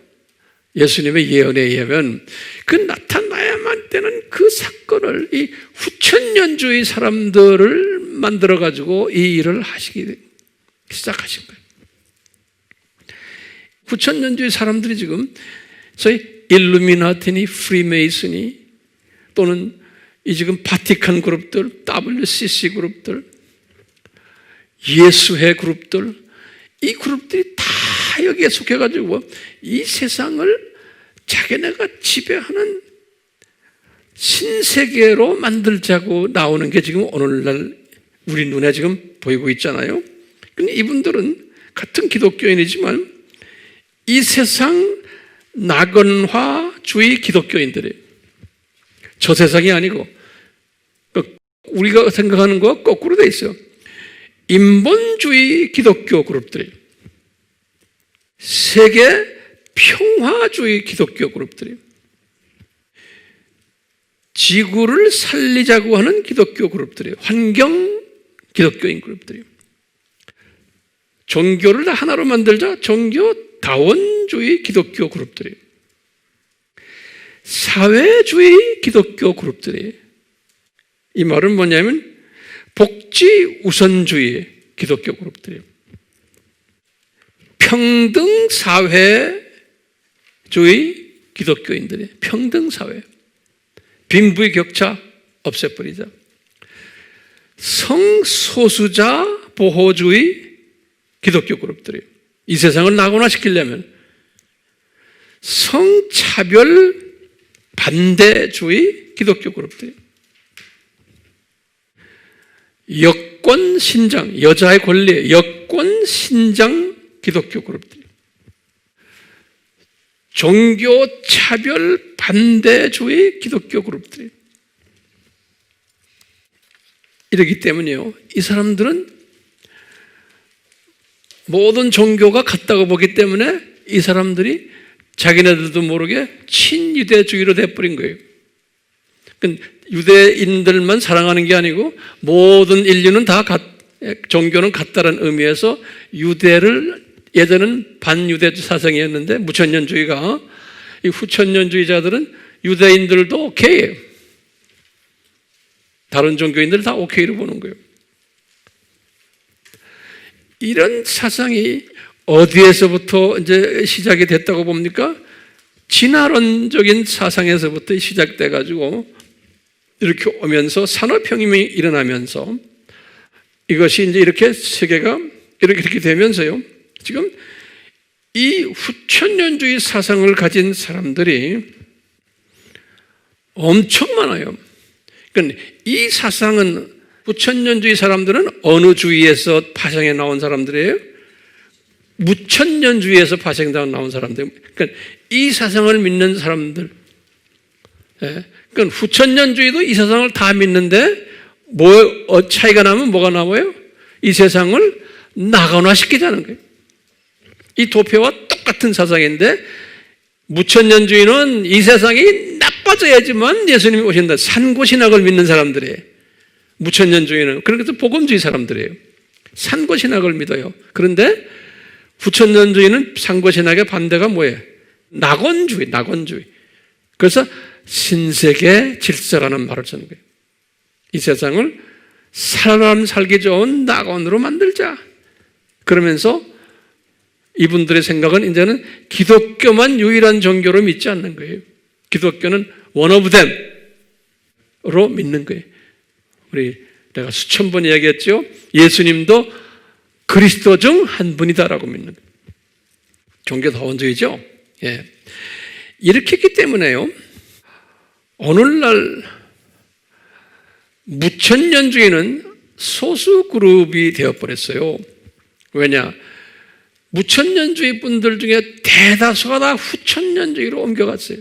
예수님의 예언에 의하면 그 나타나야만 되는 그 사건을 이 후천년주의 사람들을 만들어가지고 이 일을 하시기 시작하신 거예요. 후천년주의 사람들이 지금 소위 일루미나티니, 프리메이슨이, 또는 이 지금 바티칸 그룹들, WCC 그룹들, 예수회 그룹들, 이 그룹들이 다 여기에 속해가지고 이 세상을 자기네가 지배하는 신세계로 만들자고 나오는 게 지금 오늘날 우리 눈에 지금 보이고 있잖아요. 근데 이분들은 같은 기독교인이지만 이 세상 낙원화주의 기독교인들이에요. 저 세상이 아니고 우리가 생각하는 거와 거꾸로 돼 있어요. 인본주의 기독교 그룹들이에요. 세계 평화주의 기독교 그룹들이에요. 지구를 살리자고 하는 기독교 그룹들이에요. 환경 기독교인 그룹들이에요. 종교를 다 하나로 만들자, 종교 다원주의 기독교 그룹들이에요. 사회주의 기독교 그룹들이에요. 이 말은 뭐냐면 복지 우선주의 기독교 그룹들이에요. 평등사회주의 기독교인들이에요. 평등사회. 빈부의 격차 없애버리자. 성소수자 보호주의 기독교 그룹들이에요. 이 세상을 낙원화시키려면 성차별 반대주의 기독교 그룹들이에요. 여권 신장, 여자의 권리, 여권 신장 기독교 그룹들, 종교 차별 반대주의 기독교 그룹들. 이러기 때문에요, 이 사람들은 모든 종교가 같다고 보기 때문에 이 사람들이 자기네들도 모르게 친유대주의로 돼버린 거예요. 그러니까 유대인들만 사랑하는 게 아니고 모든 인류는 다 종교는 같다는 의미에서 유대를 예전은 반유대 사상이었는데 무천년주의가 이 후천년주의자들은 유대인들도 오케이예요. 다른 종교인들 다 오케이로 보는 거예요. 이런 사상이 어디에서부터 이제 시작이 됐다고 봅니까? 진화론적인 사상에서부터 시작돼 가지고 이렇게 오면서 산업혁명이 일어나면서 이것이 이제 이렇게 세계가 이렇게 되면서요. 지금 이 후천년주의 사상을 가진 사람들이 엄청 많아요. 그러니까 이 사상은 후천년주의 사람들은 어느 주의에서 파생해 나온 사람들이에요? 무천년주의에서 파생해 나온 사람들. 그러니까 이 사상을 믿는 사람들. 그러니까 후천년주의도 이 세상을 다 믿는데 차이가 나면 뭐가 나와요? 이 세상을 낙원화시키자는 거예요. 이 도표와 똑같은 사상인데 무천년주의는 이 세상이 나빠져야지만 예수님이 오신다. 산고신학을 믿는 사람들이에요. 무천년주의는 그래서 복음주의 사람들이에요. 산고신학을 믿어요. 그런데 후천년주의는 산고신학의 반대가 뭐예요? 낙원주의. 그래서 신세계 질서라는 말을 쓰는 거예요. 이 세상을 사람 살기 좋은 낙원으로 만들자. 그러면서 이분들의 생각은 이제는 기독교만 유일한 종교로 믿지 않는 거예요. 기독교는 one of them으로 믿는 거예요. 내가 수천 번 이야기했죠. 예수님도 그리스도 중 한 분이다라고 믿는 거예요. 종교다원주의죠. 예. 이렇게 했기 때문에요. 오늘날 무천년주의는 소수 그룹이 되어버렸어요. 왜냐? 무천년주의 분들 중에 대다수가 다 후천년주의로 옮겨갔어요.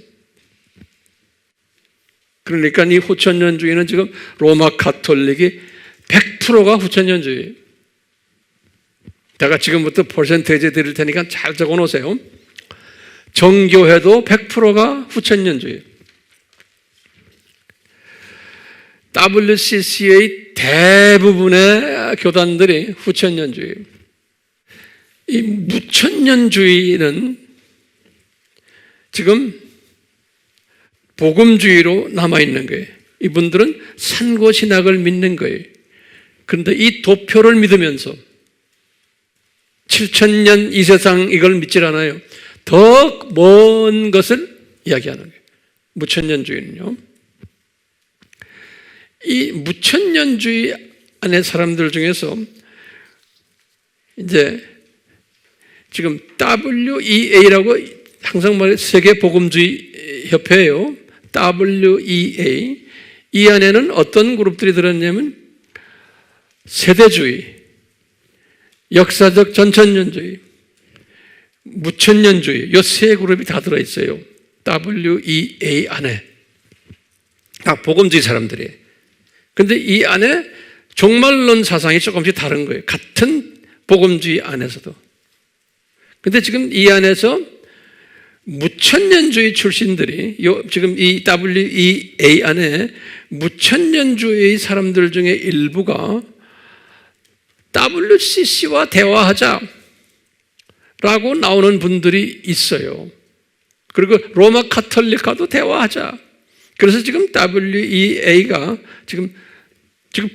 그러니까 이 후천년주의는 지금 로마 가톨릭이 100%가 후천년주의예요. 제가 지금부터 퍼센테이지 드릴 테니까 잘 적어 놓으세요. 정교회도 100%가 후천년주의예요. WCC의 대부분의 교단들이 후천년주의예요. 이 무천년주의는 지금 복음주의로 남아있는 거예요. 이분들은 산고신학을 믿는 거예요. 그런데 이 도표를 믿으면서 7,000년 이 세상 이걸 믿질 않아요. 더 먼 것을 이야기하는 거예요. 무천년주의는요. 이 무천년주의 안에 사람들 중에서 이제 지금 WEA라고 항상 말해 세계복음주의 협회예요. WEA. 이 안에는 어떤 그룹들이 들었냐면 세대주의, 역사적 전천년주의, 무천년주의 이 세 그룹이 다 들어있어요. WEA 안에. 복음주의 사람들이에요. 그런데 이 안에 종말론 사상이 조금씩 다른 거예요. 같은 복음주의 안에서도. 근데 지금 이 안에서 무천년주의 출신들이 지금 이 WEA 안에 무천년주의 사람들 중에 일부가 WCC와 대화하자 라고 나오는 분들이 있어요. 그리고 로마 카톨릭과도 대화하자. 그래서 지금 WEA가 지금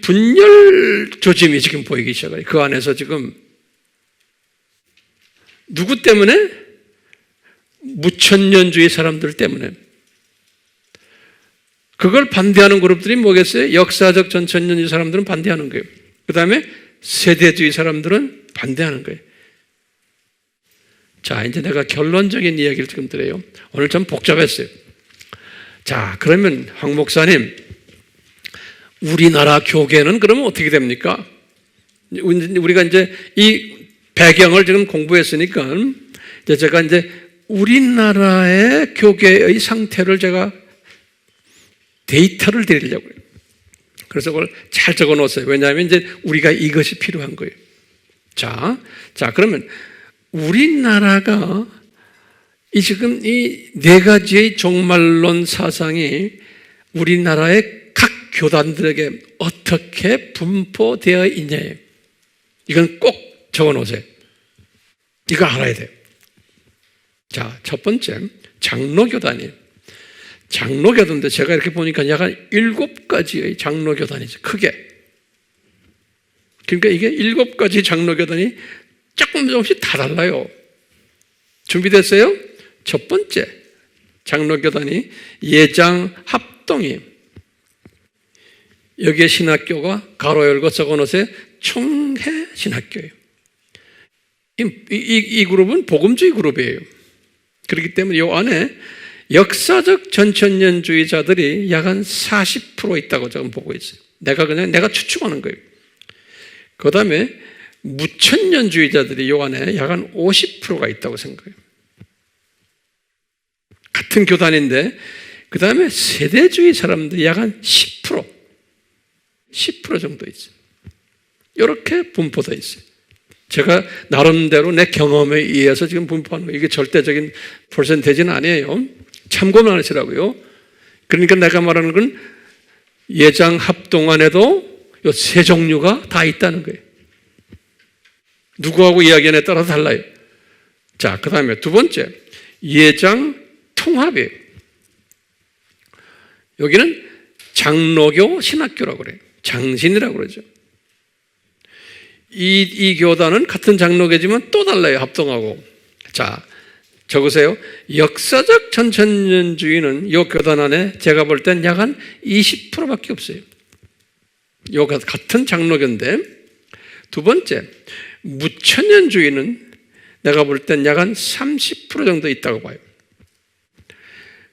분열 조짐이 지금 보이기 시작해요. 그 안에서 지금 누구 때문에? 무천년주의 사람들 때문에. 그걸 반대하는 그룹들이 뭐겠어요? 역사적 전천년주의 사람들은 반대하는 거예요. 그 다음에 세대주의 사람들은 반대하는 거예요. 자, 이제 내가 결론적인 이야기를 지금 드려요. 오늘 좀 복잡했어요. 자, 그러면 황 목사님, 우리나라 교계는 그러면 어떻게 됩니까? 우리가 이제 이 배경을 지금 공부했으니까 이제 제가 이제 우리나라의 교계의 상태를 제가 데이터를 드리려고 해요. 그래서 그걸 잘 적어 놓았어요. 왜냐하면 이제 우리가 이것이 필요한 거예요. 자, 그러면 우리나라가 지금 이 네 가지의 종말론 사상이 우리나라의 각 교단들에게 어떻게 분포되어 있냐예요. 이건 꼭 적어 놓으세요. 이거 알아야 돼요. 자, 첫 번째, 장로교단이에요. 장로교단인데 제가 이렇게 보니까 약간 7가지의 장로교단이죠. 크게. 그러니까 이게 7가지 장로교단이 조금씩 다 달라요. 준비됐어요? 첫 번째 장로교단이 예장합동이에요. 여기에 신학교가 가로 열고 적어 놓으세요. 총회신학교예요. 이 그룹은 복음주의 그룹이에요. 그렇기 때문에 이 안에 역사적 전천년주의자들이 약 한 40% 있다고 저는 보고 있어요. 내가 추측하는 거예요. 그 다음에 무천년주의자들이 이 안에 약 한 50%가 있다고 생각해요. 같은 교단인데, 그 다음에 세대주의 사람들이 약 한 10% 정도 있어요. 이렇게 분포되어 있어요. 제가 나름대로 내 경험에 의해서 지금 분포하는 거예요. 이게 절대적인 퍼센테이지는 아니에요. 참고만 하시라고요. 그러니까 내가 말하는 건 예장 합동 안에도 이 세 종류가 다 있다는 거예요. 누구하고 이야기하냐에 따라서 달라요. 자, 그 다음에 두 번째, 예장 통합이에요. 여기는 장로교 신학교라고 그래요. 장신이라고 그러죠. 이 교단은 같은 장로교지만 또 달라요. 합동하고. 자, 적으세요. 역사적 전천년주의는 이 교단 안에 제가 볼 땐 약 한 20%밖에 없어요. 이 같은 장로교인데, 두 번째, 무천년주의는 내가 볼 땐 약 한 30% 정도 있다고 봐요.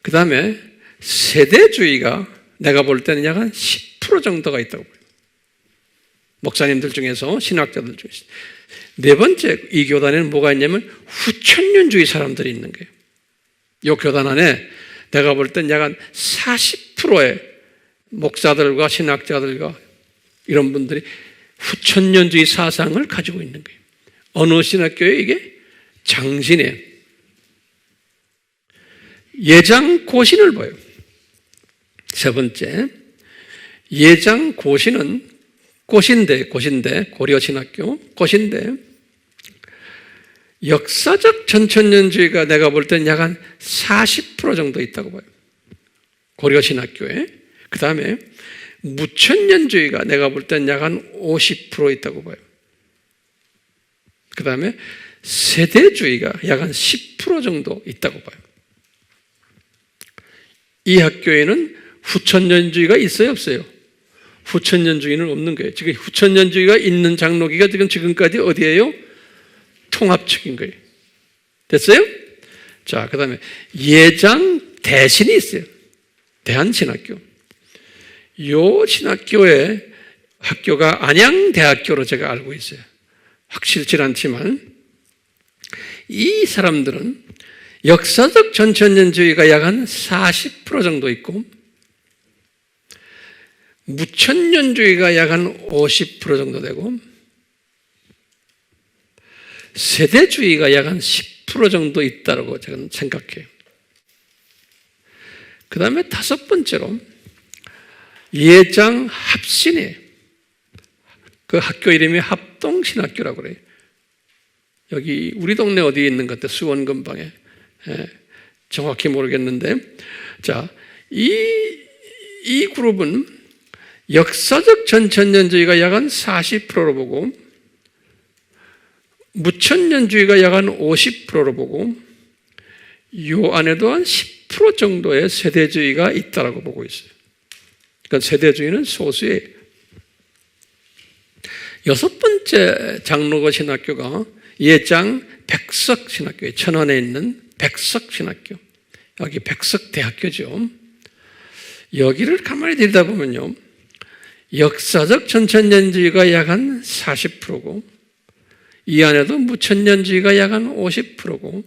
그 다음에 세대주의가 내가 볼 때는 약 한 10% 정도가 있다고 봐요. 목사님들 중에서, 신학자들 중에서. 네 번째, 이 교단에는 뭐가 있냐면 후천년주의 사람들이 있는 거예요. 이 교단 안에 내가 볼 땐 약 한 40%의 목사들과 신학자들과 이런 분들이 후천년주의 사상을 가지고 있는 거예요. 어느 신학교에 이게? 장신이에요. 예장고신을 봐요. 세 번째, 예장고신은 고신대, 고려신학교, 고신대. 역사적 전천년주의가 내가 볼 땐 약 한 40% 정도 있다고 봐요. 고려신학교에. 그 다음에 무천년주의가 내가 볼 땐 약 한 50% 있다고 봐요. 그 다음에 세대주의가 약 한 10% 정도 있다고 봐요. 이 학교에는 후천년주의가 있어요, 없어요? 후천년주의는 없는 거예요. 지금 후천년주의가 있는 장로교가 지금까지 어디예요? 통합측인 거예요. 됐어요? 자, 그 다음에 예장 대신이 있어요. 대한신학교. 요 신학교의 학교가 안양대학교로 제가 알고 있어요. 확실치 않지만 이 사람들은 역사적 전천년주의가 약 한 40% 정도 있고 무천년주의가 약 한 50% 정도 되고 세대주의가 약 한 10% 정도 있다고 저는 생각해요. 그 다음에 다섯 번째로 예장 합신이에요. 그 학교 이름이 합동신학교라고 그래요. 여기 우리 동네 어디에 있는 것 같아요. 수원 근방에. 정확히 모르겠는데, 자, 이 그룹은 역사적 전천년주의가 약 한 40%로 보고 무천년주의가 약 한 50%로 보고 이 안에도 한 10% 정도의 세대주의가 있다고 보고 있어요. 그러니까 세대주의는 소수예요. 여섯 번째 장로교 신학교가 예장 백석신학교예요. 천안에 있는 백석신학교. 여기 백석대학교죠. 여기를 가만히 들여다보면요, 역사적 전천년주의가 약 한 40%고 이 안에도 무천년주의가 약 한 50%고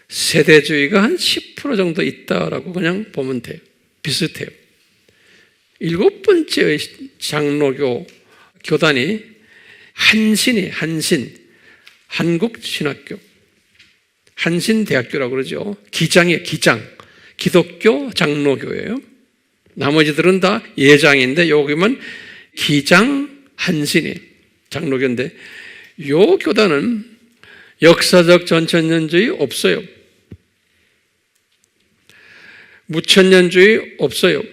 세대주의가 한 10% 정도 있다라고 그냥 보면 돼요. 비슷해요. 일곱 번째 장로교 교단이 한신이 한국신학교. 한신대학교라고 그러죠. 기장이에요, 기장. 기독교 장로교예요. 나머지들은 다 예장인데 여기만 기장 한신이 장로교인데 요 교단은 역사적 전천년주의 없어요. 무천년주의 없어요.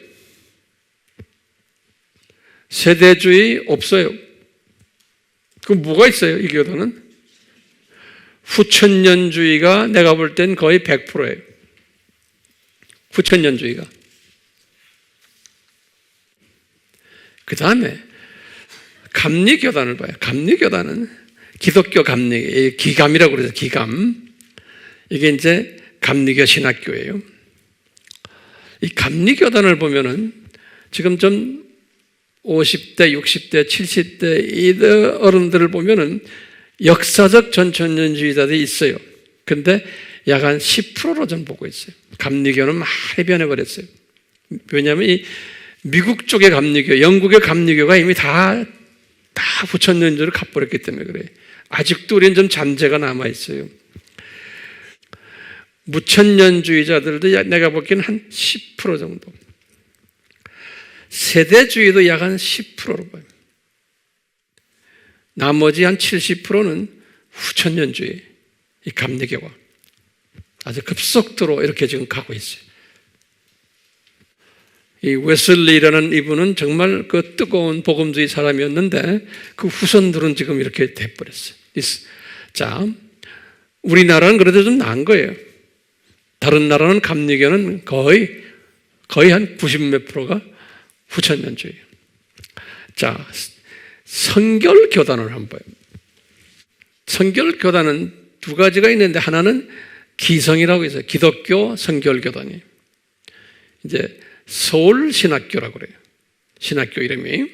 세대주의 없어요. 그럼 뭐가 있어요? 이 교단은? 후천년주의가 내가 볼 땐 거의 100%예요. 후천년주의가. 그 다음에 감리교단을 봐요. 감리교단은 기독교 감리, 기감이라고 그러죠. 기감. 이게 이제 감리교 신학교예요. 이 감리교단을 보면은 지금 좀 50대, 60대, 70대 이 어른들을 보면은 역사적 전천년주의자들이 있어요. 근데 약 한 10%로 좀 보고 있어요. 감리교는 많이 변해버렸어요. 왜냐하면 이 미국 쪽의 감리교, 영국의 감리교가 이미 다 후천년주를 갚버렸기 때문에 그래요. 아직도 우리는 좀 잔재가 남아있어요. 무천년주의자들도 내가 보기에는 한 10% 정도. 세대주의도 약 한 10%로 봐요. 나머지 한 70%는 후천년주의, 이 감리교가 아주 급속도로 이렇게 지금 가고 있어요. 이 웨슬리라는 이분은 정말 그 뜨거운 복음주의 사람이었는데 그 후손들은 지금 이렇게 돼버렸어요. 자, 우리나라는 그래도 좀 나은 거예요. 다른 나라는 감리교는 거의 한 90몇 프로가 후천년주의. 자, 성결교단을 한번 봐요. 성결교단은 두 가지가 있는데 하나는 기성이라고 있어요. 기독교 성결교단이. 이제 서울신학교라고 그래요. 신학교 이름이.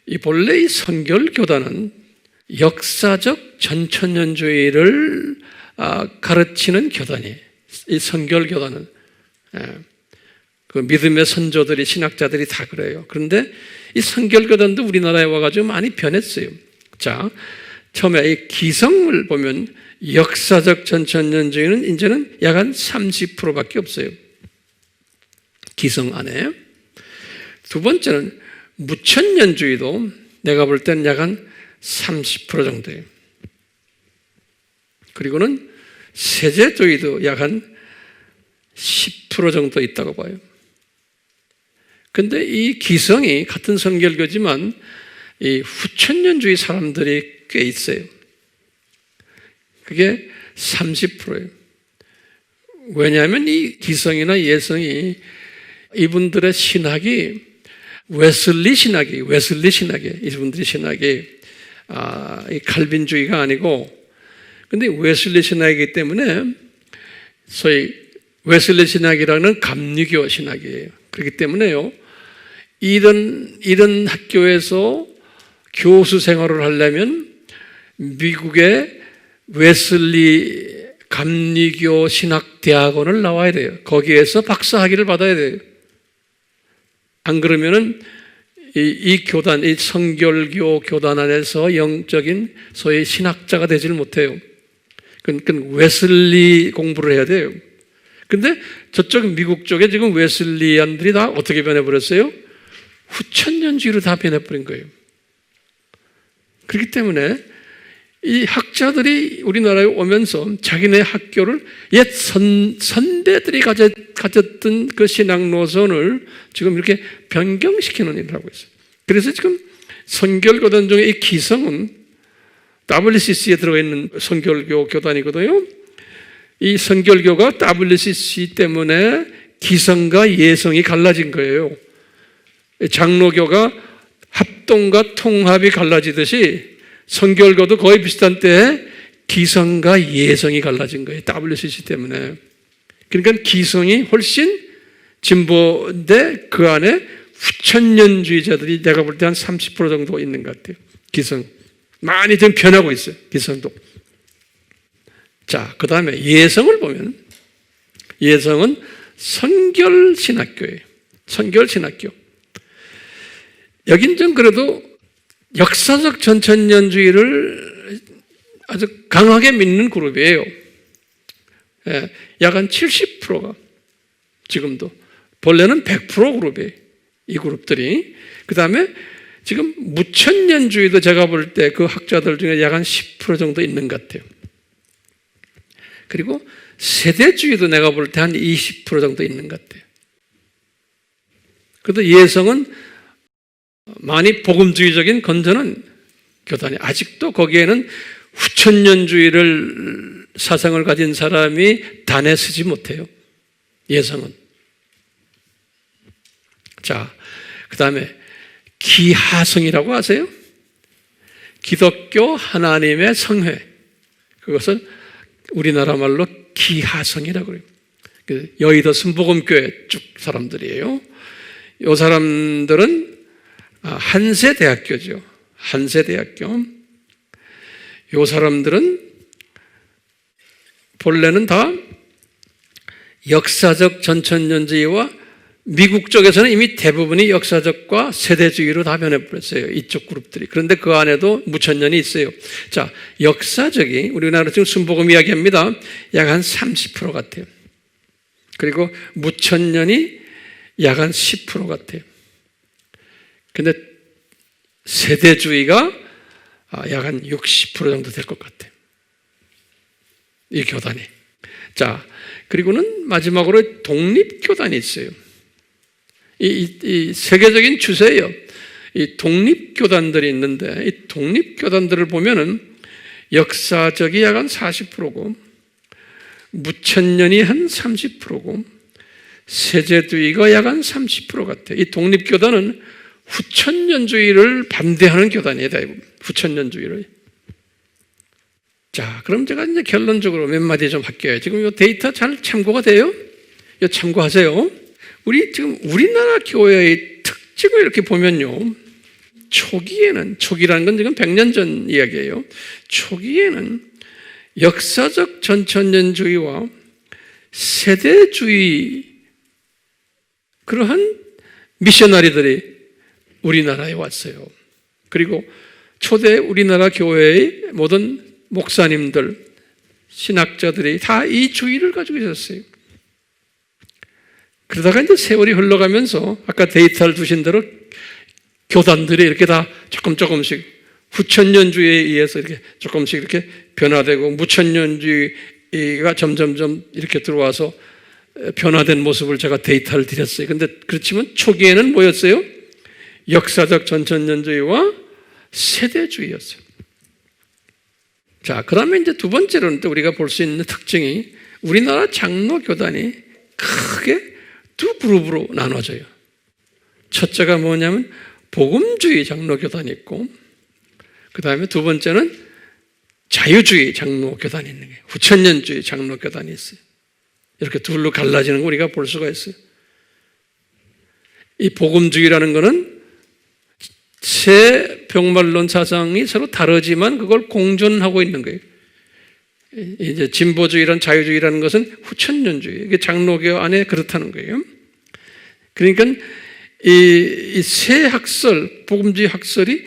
이 본래 이 성결교단은 역사적 전천년주의를 가르치는 교단이에요. 이 성결교단은. 그 믿음의 선조들이, 신학자들이 다 그래요. 그런데 이 성결교단도 우리나라에 와가지고 많이 변했어요. 자, 처음에 이 기성을 보면 역사적 전천년주의는 이제는 약 한 30%밖에 없어요. 기성 안에. 두 번째는 무천년주의도 내가 볼 때는 약 한 30% 정도예요. 그리고는 세제주의도 약 한 10% 정도 있다고 봐요. 근데 이 기성이 같은 성결교지만 이 후천년주의 사람들이 꽤 있어요. 그게 30%예요. 왜냐하면 이 기성이나 예성이 이분들의 신학이 웨슬리 신학이에요. 이분들의 신학이 이 칼빈주의가 아니고, 근데 웨슬리 신학이기 때문에 소위 웨슬리 신학이라는 감리교 신학이에요. 그렇기 때문에요, 이런 학교에서 교수 생활을 하려면 미국의 웨슬리 감리교 신학대학원을 나와야 돼요. 거기에서 박사학위를 받아야 돼요. 안 그러면은 이 교단, 이 성결교 교단 안에서 영적인 소위 신학자가 되질 못해요. 그러니까 웨슬리 공부를 해야 돼요. 근데 저쪽 미국 쪽에 지금 웨슬리안들이 다 어떻게 변해버렸어요? 후천년주의로 다 변해버린 거예요. 그렇기 때문에 이 학자들이 우리나라에 오면서 자기네 학교를 옛 선배들이 가졌던 그 신학 노선을 지금 이렇게 변경시키는 일을 하고 있어요. 그래서 지금 성결교단 중에 이 기성은 WCC에 들어가 있는 성결교 교단이거든요. 이 성결교가 WCC 때문에 기성과 예성이 갈라진 거예요. 장로교가 합동과 통합이 갈라지듯이 성결교도 거의 비슷한 때에 기성과 예성이 갈라진 거예요. WCC 때문에. 그러니까 기성이 훨씬 진보인데 그 안에 후천년주의자들이 내가 볼 때 한 30% 정도 있는 것 같아요. 기성. 많이 좀 변하고 있어요. 기성도. 자, 그 다음에 예성을 보면 예성은 성결신학교예요. 성결신학교. 여긴 좀 그래도 역사적 전천년주의를 아주 강하게 믿는 그룹이에요. 약 한 70%가 지금도 본래는 100% 그룹이에요. 이 그룹들이. 그 다음에 지금 무천년주의도 제가 볼 때 그 학자들 중에 약 한 10% 정도 있는 것 같아요. 그리고 세대주의도 내가 볼 때 한 20% 정도 있는 것 같아요. 그래도 예성은 많이 복음주의적인 건전한 교단이 아직도 거기에는 후천년주의를 사상을 가진 사람이 단에 서지 못해요. 예성은. 자, 그 다음에 기하성이라고 아세요? 기독교 하나님의 성회. 그것을 우리나라 말로 기하성이라고 그래요. 여의도 순복음교회 쭉 사람들이에요. 이 사람들은 한세대학교죠. 한세대학교. 이 사람들은 본래는 다 역사적 전천년주의와 미국 쪽에서는 이미 대부분이 역사적과 세대주의로 다 변해버렸어요. 이쪽 그룹들이. 그런데 그 안에도 무천년이 있어요. 자, 역사적이 우리나라 지금 순복음 이야기합니다. 약 한 30% 같아요. 그리고 무천년이 약 한 10% 같아요. 근데 세대주의가 약 한 60% 정도 될 것 같아요. 이 교단이. 자, 그리고는 마지막으로 독립교단이 있어요. 이 세계적인 추세예요. 이 독립교단들이 있는데 이 독립교단들을 보면은 역사적이 약 한 40%고 무천년이 한 30%고 세대주의가 약 한 30% 같아요. 이 독립교단은 후천년주의를 반대하는 교단이에요. 대부분. 후천년주의를. 자, 그럼 제가 이제 결론적으로 몇 마디 좀 할게요. 지금 이 데이터 잘 참고가 돼요? 이거 참고하세요. 지금 우리나라 교회의 특징을 이렇게 보면요. 초기라는 건 지금 100년 전 이야기예요. 초기에는 역사적 전천년주의와 세대주의 그러한 미셔너리들이 우리나라에 왔어요. 그리고 초대 우리나라 교회의 모든 목사님들, 신학자들이 다 이 주의를 가지고 있었어요. 그러다가 이제 세월이 흘러가면서 아까 데이터를 주신 대로 교단들이 이렇게 다 조금씩 후천년주의에 의해서 이렇게 조금씩 이렇게 변화되고 무천년주의가 점점점 이렇게 들어와서 변화된 모습을 제가 데이터를 드렸어요. 근데 그렇지만 초기에는 뭐였어요? 역사적 전천년주의와 세대주의였어요. 자, 그러면 이제 두 번째로는 또 우리가 볼 수 있는 특징이 우리나라 장로교단이 크게 두 그룹으로 나눠져요. 첫째가 뭐냐면 복음주의 장로교단이 있고 그 다음에 두 번째는 자유주의 장로교단이 있는 거예요. 후천년주의 장로교단이 있어요. 이렇게 둘로 갈라지는 거 우리가 볼 수가 있어요. 이 복음주의라는 거는 새 병말론 사상이 서로 다르지만 그걸 공존하고 있는 거예요. 이제 진보주의란 자유주의라는 것은 후천년주의. 이게 장로교 안에 그렇다는 거예요. 그러니까 이 새 학설, 복음주의 학설이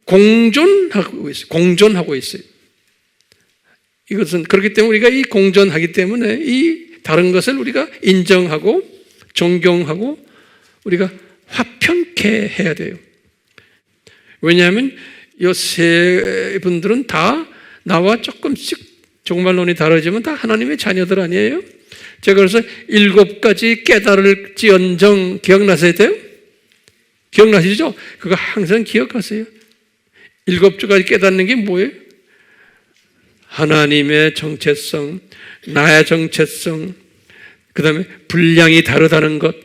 공존하고 있어요. 이것은 그렇기 때문에 우리가 이 공존하기 때문에 이 다른 것을 우리가 인정하고 존경하고 우리가 화평케 해야 돼요. 왜냐하면 이 세 분들은 다 나와 조금씩 종말론이 다르지만 다 하나님의 자녀들 아니에요? 제가 그래서 7가지 깨달을지언정 기억나셔야 돼요? 기억나시죠? 그거 항상 기억하세요. 7가지 깨닫는 게 뭐예요? 하나님의 정체성, 나의 정체성, 그 다음에 분량이 다르다는 것,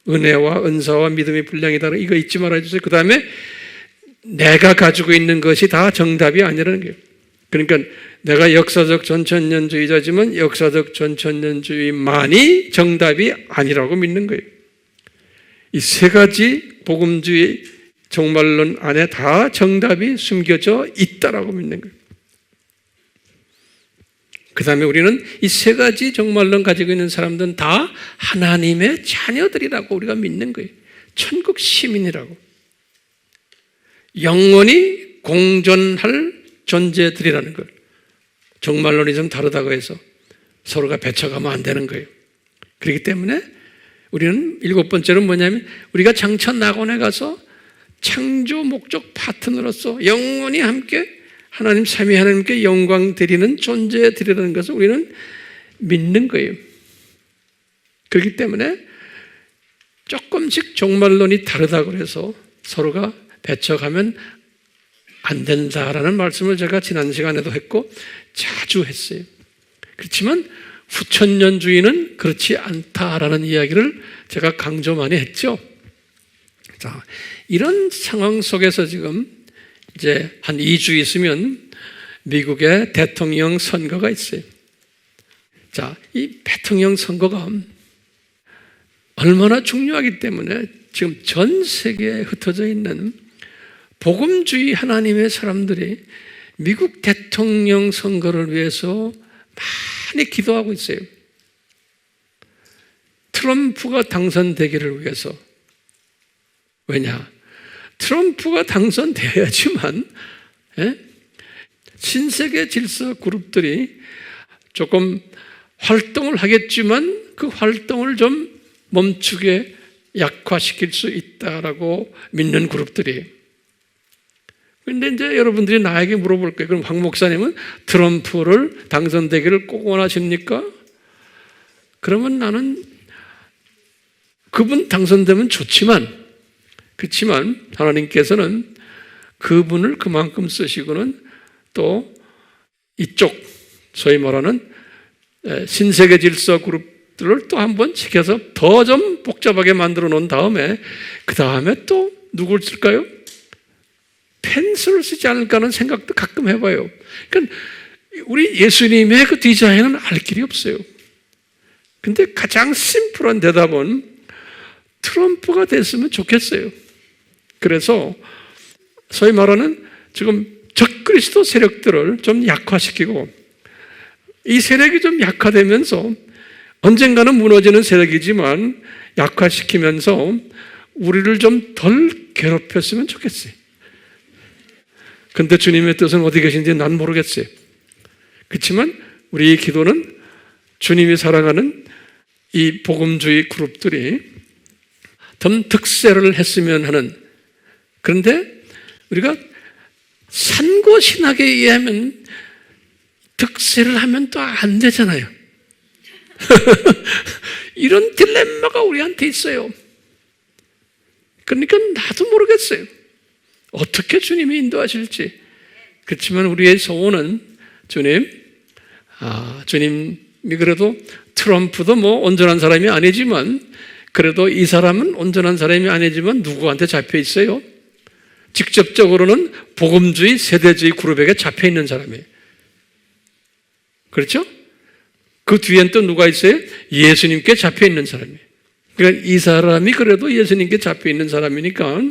은혜와 은사와 믿음의 분량이 다르다. 이거 잊지 말아주세요. 그 다음에 내가 가지고 있는 것이 다 정답이 아니라는 거예요. 그러니까 내가 역사적 전천년주의자지만 역사적 전천년주의만이 정답이 아니라고 믿는 거예요. 이 세 가지 복음주의 종말론 안에 다 정답이 숨겨져 있다라고 믿는 거예요. 그 다음에 우리는 이 세 가지 종말론 가지고 있는 사람들은 다 하나님의 자녀들이라고 우리가 믿는 거예요. 천국 시민이라고. 영원히 공존할 존재들이라는 걸. 종말론이 좀 다르다고 해서 서로가 배척하면 안 되는 거예요. 그렇기 때문에 우리는 7번째는 뭐냐면 우리가 장차 낙원에 가서 창조 목적 파트너로서 영원히 함께 하나님 삼위 하나님께 영광 드리는 존재 드리라는 것을 우리는 믿는 거예요. 그렇기 때문에 조금씩 종말론이 다르다고 해서 서로가 배척하면 안 된다라는 말씀을 제가 지난 시간에도 했고 자주 했어요. 그렇지만 후천년주의는 그렇지 않다라는 이야기를 제가 강조 많이 했죠. 자, 이런 상황 속에서 지금 이제 한 2주 있으면 미국의 대통령 선거가 있어요. 자, 이 대통령 선거가 얼마나 중요하기 때문에 지금 전 세계에 흩어져 있는 복음주의 하나님의 사람들이 미국 대통령 선거를 위해서 많이 기도하고 있어요. 트럼프가 당선되기를 위해서. 왜냐? 트럼프가 당선되어야지만 신세계 질서 그룹들이 조금 활동을 하겠지만 그 활동을 좀 멈추게 약화시킬 수 있다라고 믿는 그룹들이. 그런데 이제 여러분들이 나에게 물어볼 거예요. 그럼 황 목사님은 트럼프를 당선되기를 꼭 원하십니까? 그러면 나는 그분 당선되면 좋지만, 그렇지만 하나님께서는 그분을 그만큼 쓰시고는 또 이쪽 소위 말하는 신세계 질서 그룹들을 또 한번 지켜서 더 좀 복잡하게 만들어 놓은 다음에 그 다음에 또 누굴 쓸까요? 펜스를 쓰지 않을까 하는 생각도 가끔 해봐요. 그러니까 우리 예수님의 그 디자인은 알 길이 없어요. 근데 가장 심플한 대답은 트럼프가 됐으면 좋겠어요. 그래서 소위 말하는 지금 적그리스도 세력들을 좀 약화시키고 이 세력이 좀 약화되면서 언젠가는 무너지는 세력이지만 약화시키면서 우리를 좀 덜 괴롭혔으면 좋겠어요. 근데 주님의 뜻은 어디 계신지 난 모르겠어요. 그렇지만 우리의 기도는 주님이 사랑하는 이 복음주의 그룹들이 좀 득세를 했으면 하는. 그런데 우리가 산고신학에 의하면 득세를 하면 또 안 되잖아요. 이런 딜레마가 우리한테 있어요. 그러니까 나도 모르겠어요. 어떻게 주님이 인도하실지. 그렇지만 우리의 소원은 주님이 그래도 트럼프도 뭐 온전한 사람이 아니지만 그래도 이 사람은 온전한 사람이 아니지만 누구한테 잡혀 있어요? 직접적으로는 복음주의, 세대주의 그룹에게 잡혀 있는 사람이에요. 그렇죠? 그 뒤엔 또 누가 있어요? 예수님께 잡혀 있는 사람이에요. 그러니까 이 사람이 그래도 예수님께 잡혀 있는 사람이니까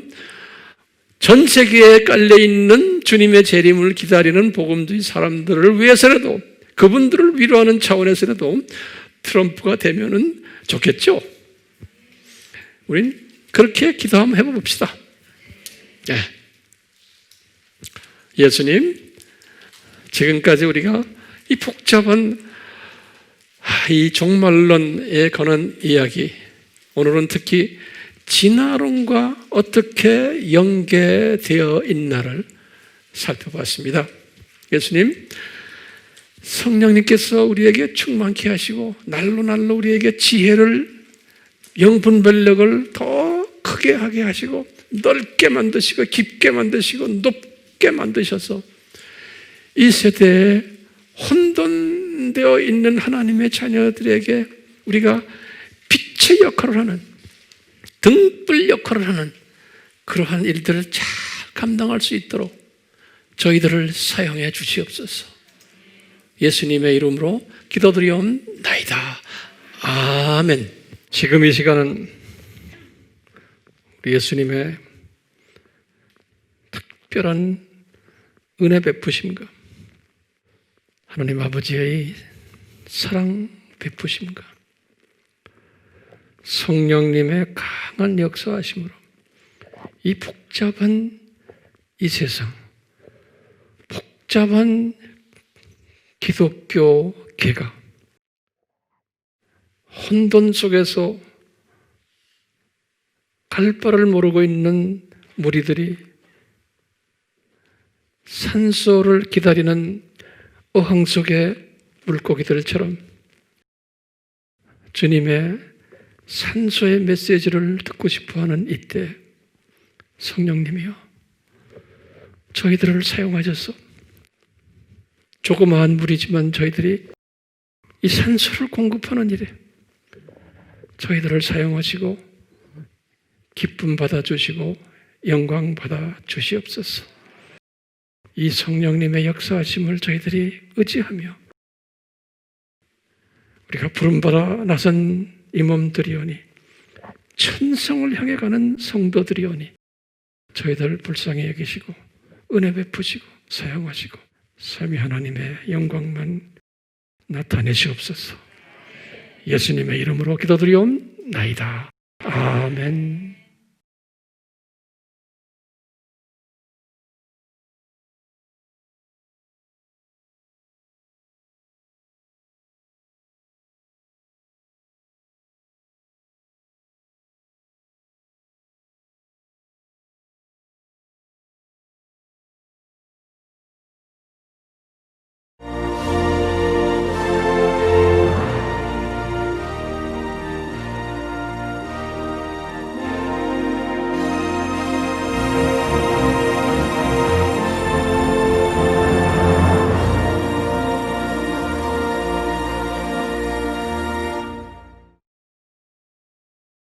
전 세계에 깔려있는 주님의 재림을 기다리는 복음주의 사람들을 위해서라도 그분들을 위로하는 차원에서라도 트럼프가 되면은 좋겠죠? 우린 그렇게 기도 한번 해봅시다. 네. 예수님, 지금까지 우리가 이 복잡한 이 종말론에 관한 이야기, 오늘은 특히 진화론과 어떻게 연계되어 있나를 살펴봤습니다. 예수님, 성령님께서 우리에게 충만케 하시고 날로 우리에게 지혜를, 영분별력을 더 크게 하게 하시고 넓게 만드시고 깊게 만드시고 높게 만드셔서 이 세대에 혼돈되어 있는 하나님의 자녀들에게 우리가 빛의 역할을 하는, 등불 역할을 하는 그러한 일들을 잘 감당할 수 있도록 저희들을 사용해 주시옵소서. 예수님의 이름으로 기도드리옵나이다. 아멘. 지금 이 시간은 우리 예수님의 특별한 은혜 베푸심과 하나님 아버지의 사랑 베푸심과 성령님의 강한 역사하심으로 이 복잡한 이 세상, 복잡한 기독교 개가 혼돈 속에서 갈 바를 모르고 있는 무리들이 산소를 기다리는 어항 속의 물고기들처럼 주님의 산소의 메시지를 듣고 싶어하는 이때 성령님이요, 저희들을 사용하셔서 조그마한 무리지만 저희들이 이 산소를 공급하는 일에 저희들을 사용하시고 기쁨 받아주시고 영광 받아주시옵소서. 이 성령님의 역사하심을 저희들이 의지하며 우리가 부름받아 나선 이 몸들이오니 천성을 향해 가는 성도들이오니 저희들 불쌍히 여기시고 은혜 베푸시고 사용하시고 삼위 하나님의 영광만 나타내시옵소서. 예수님의 이름으로 기도드리옵나이다. 아멘.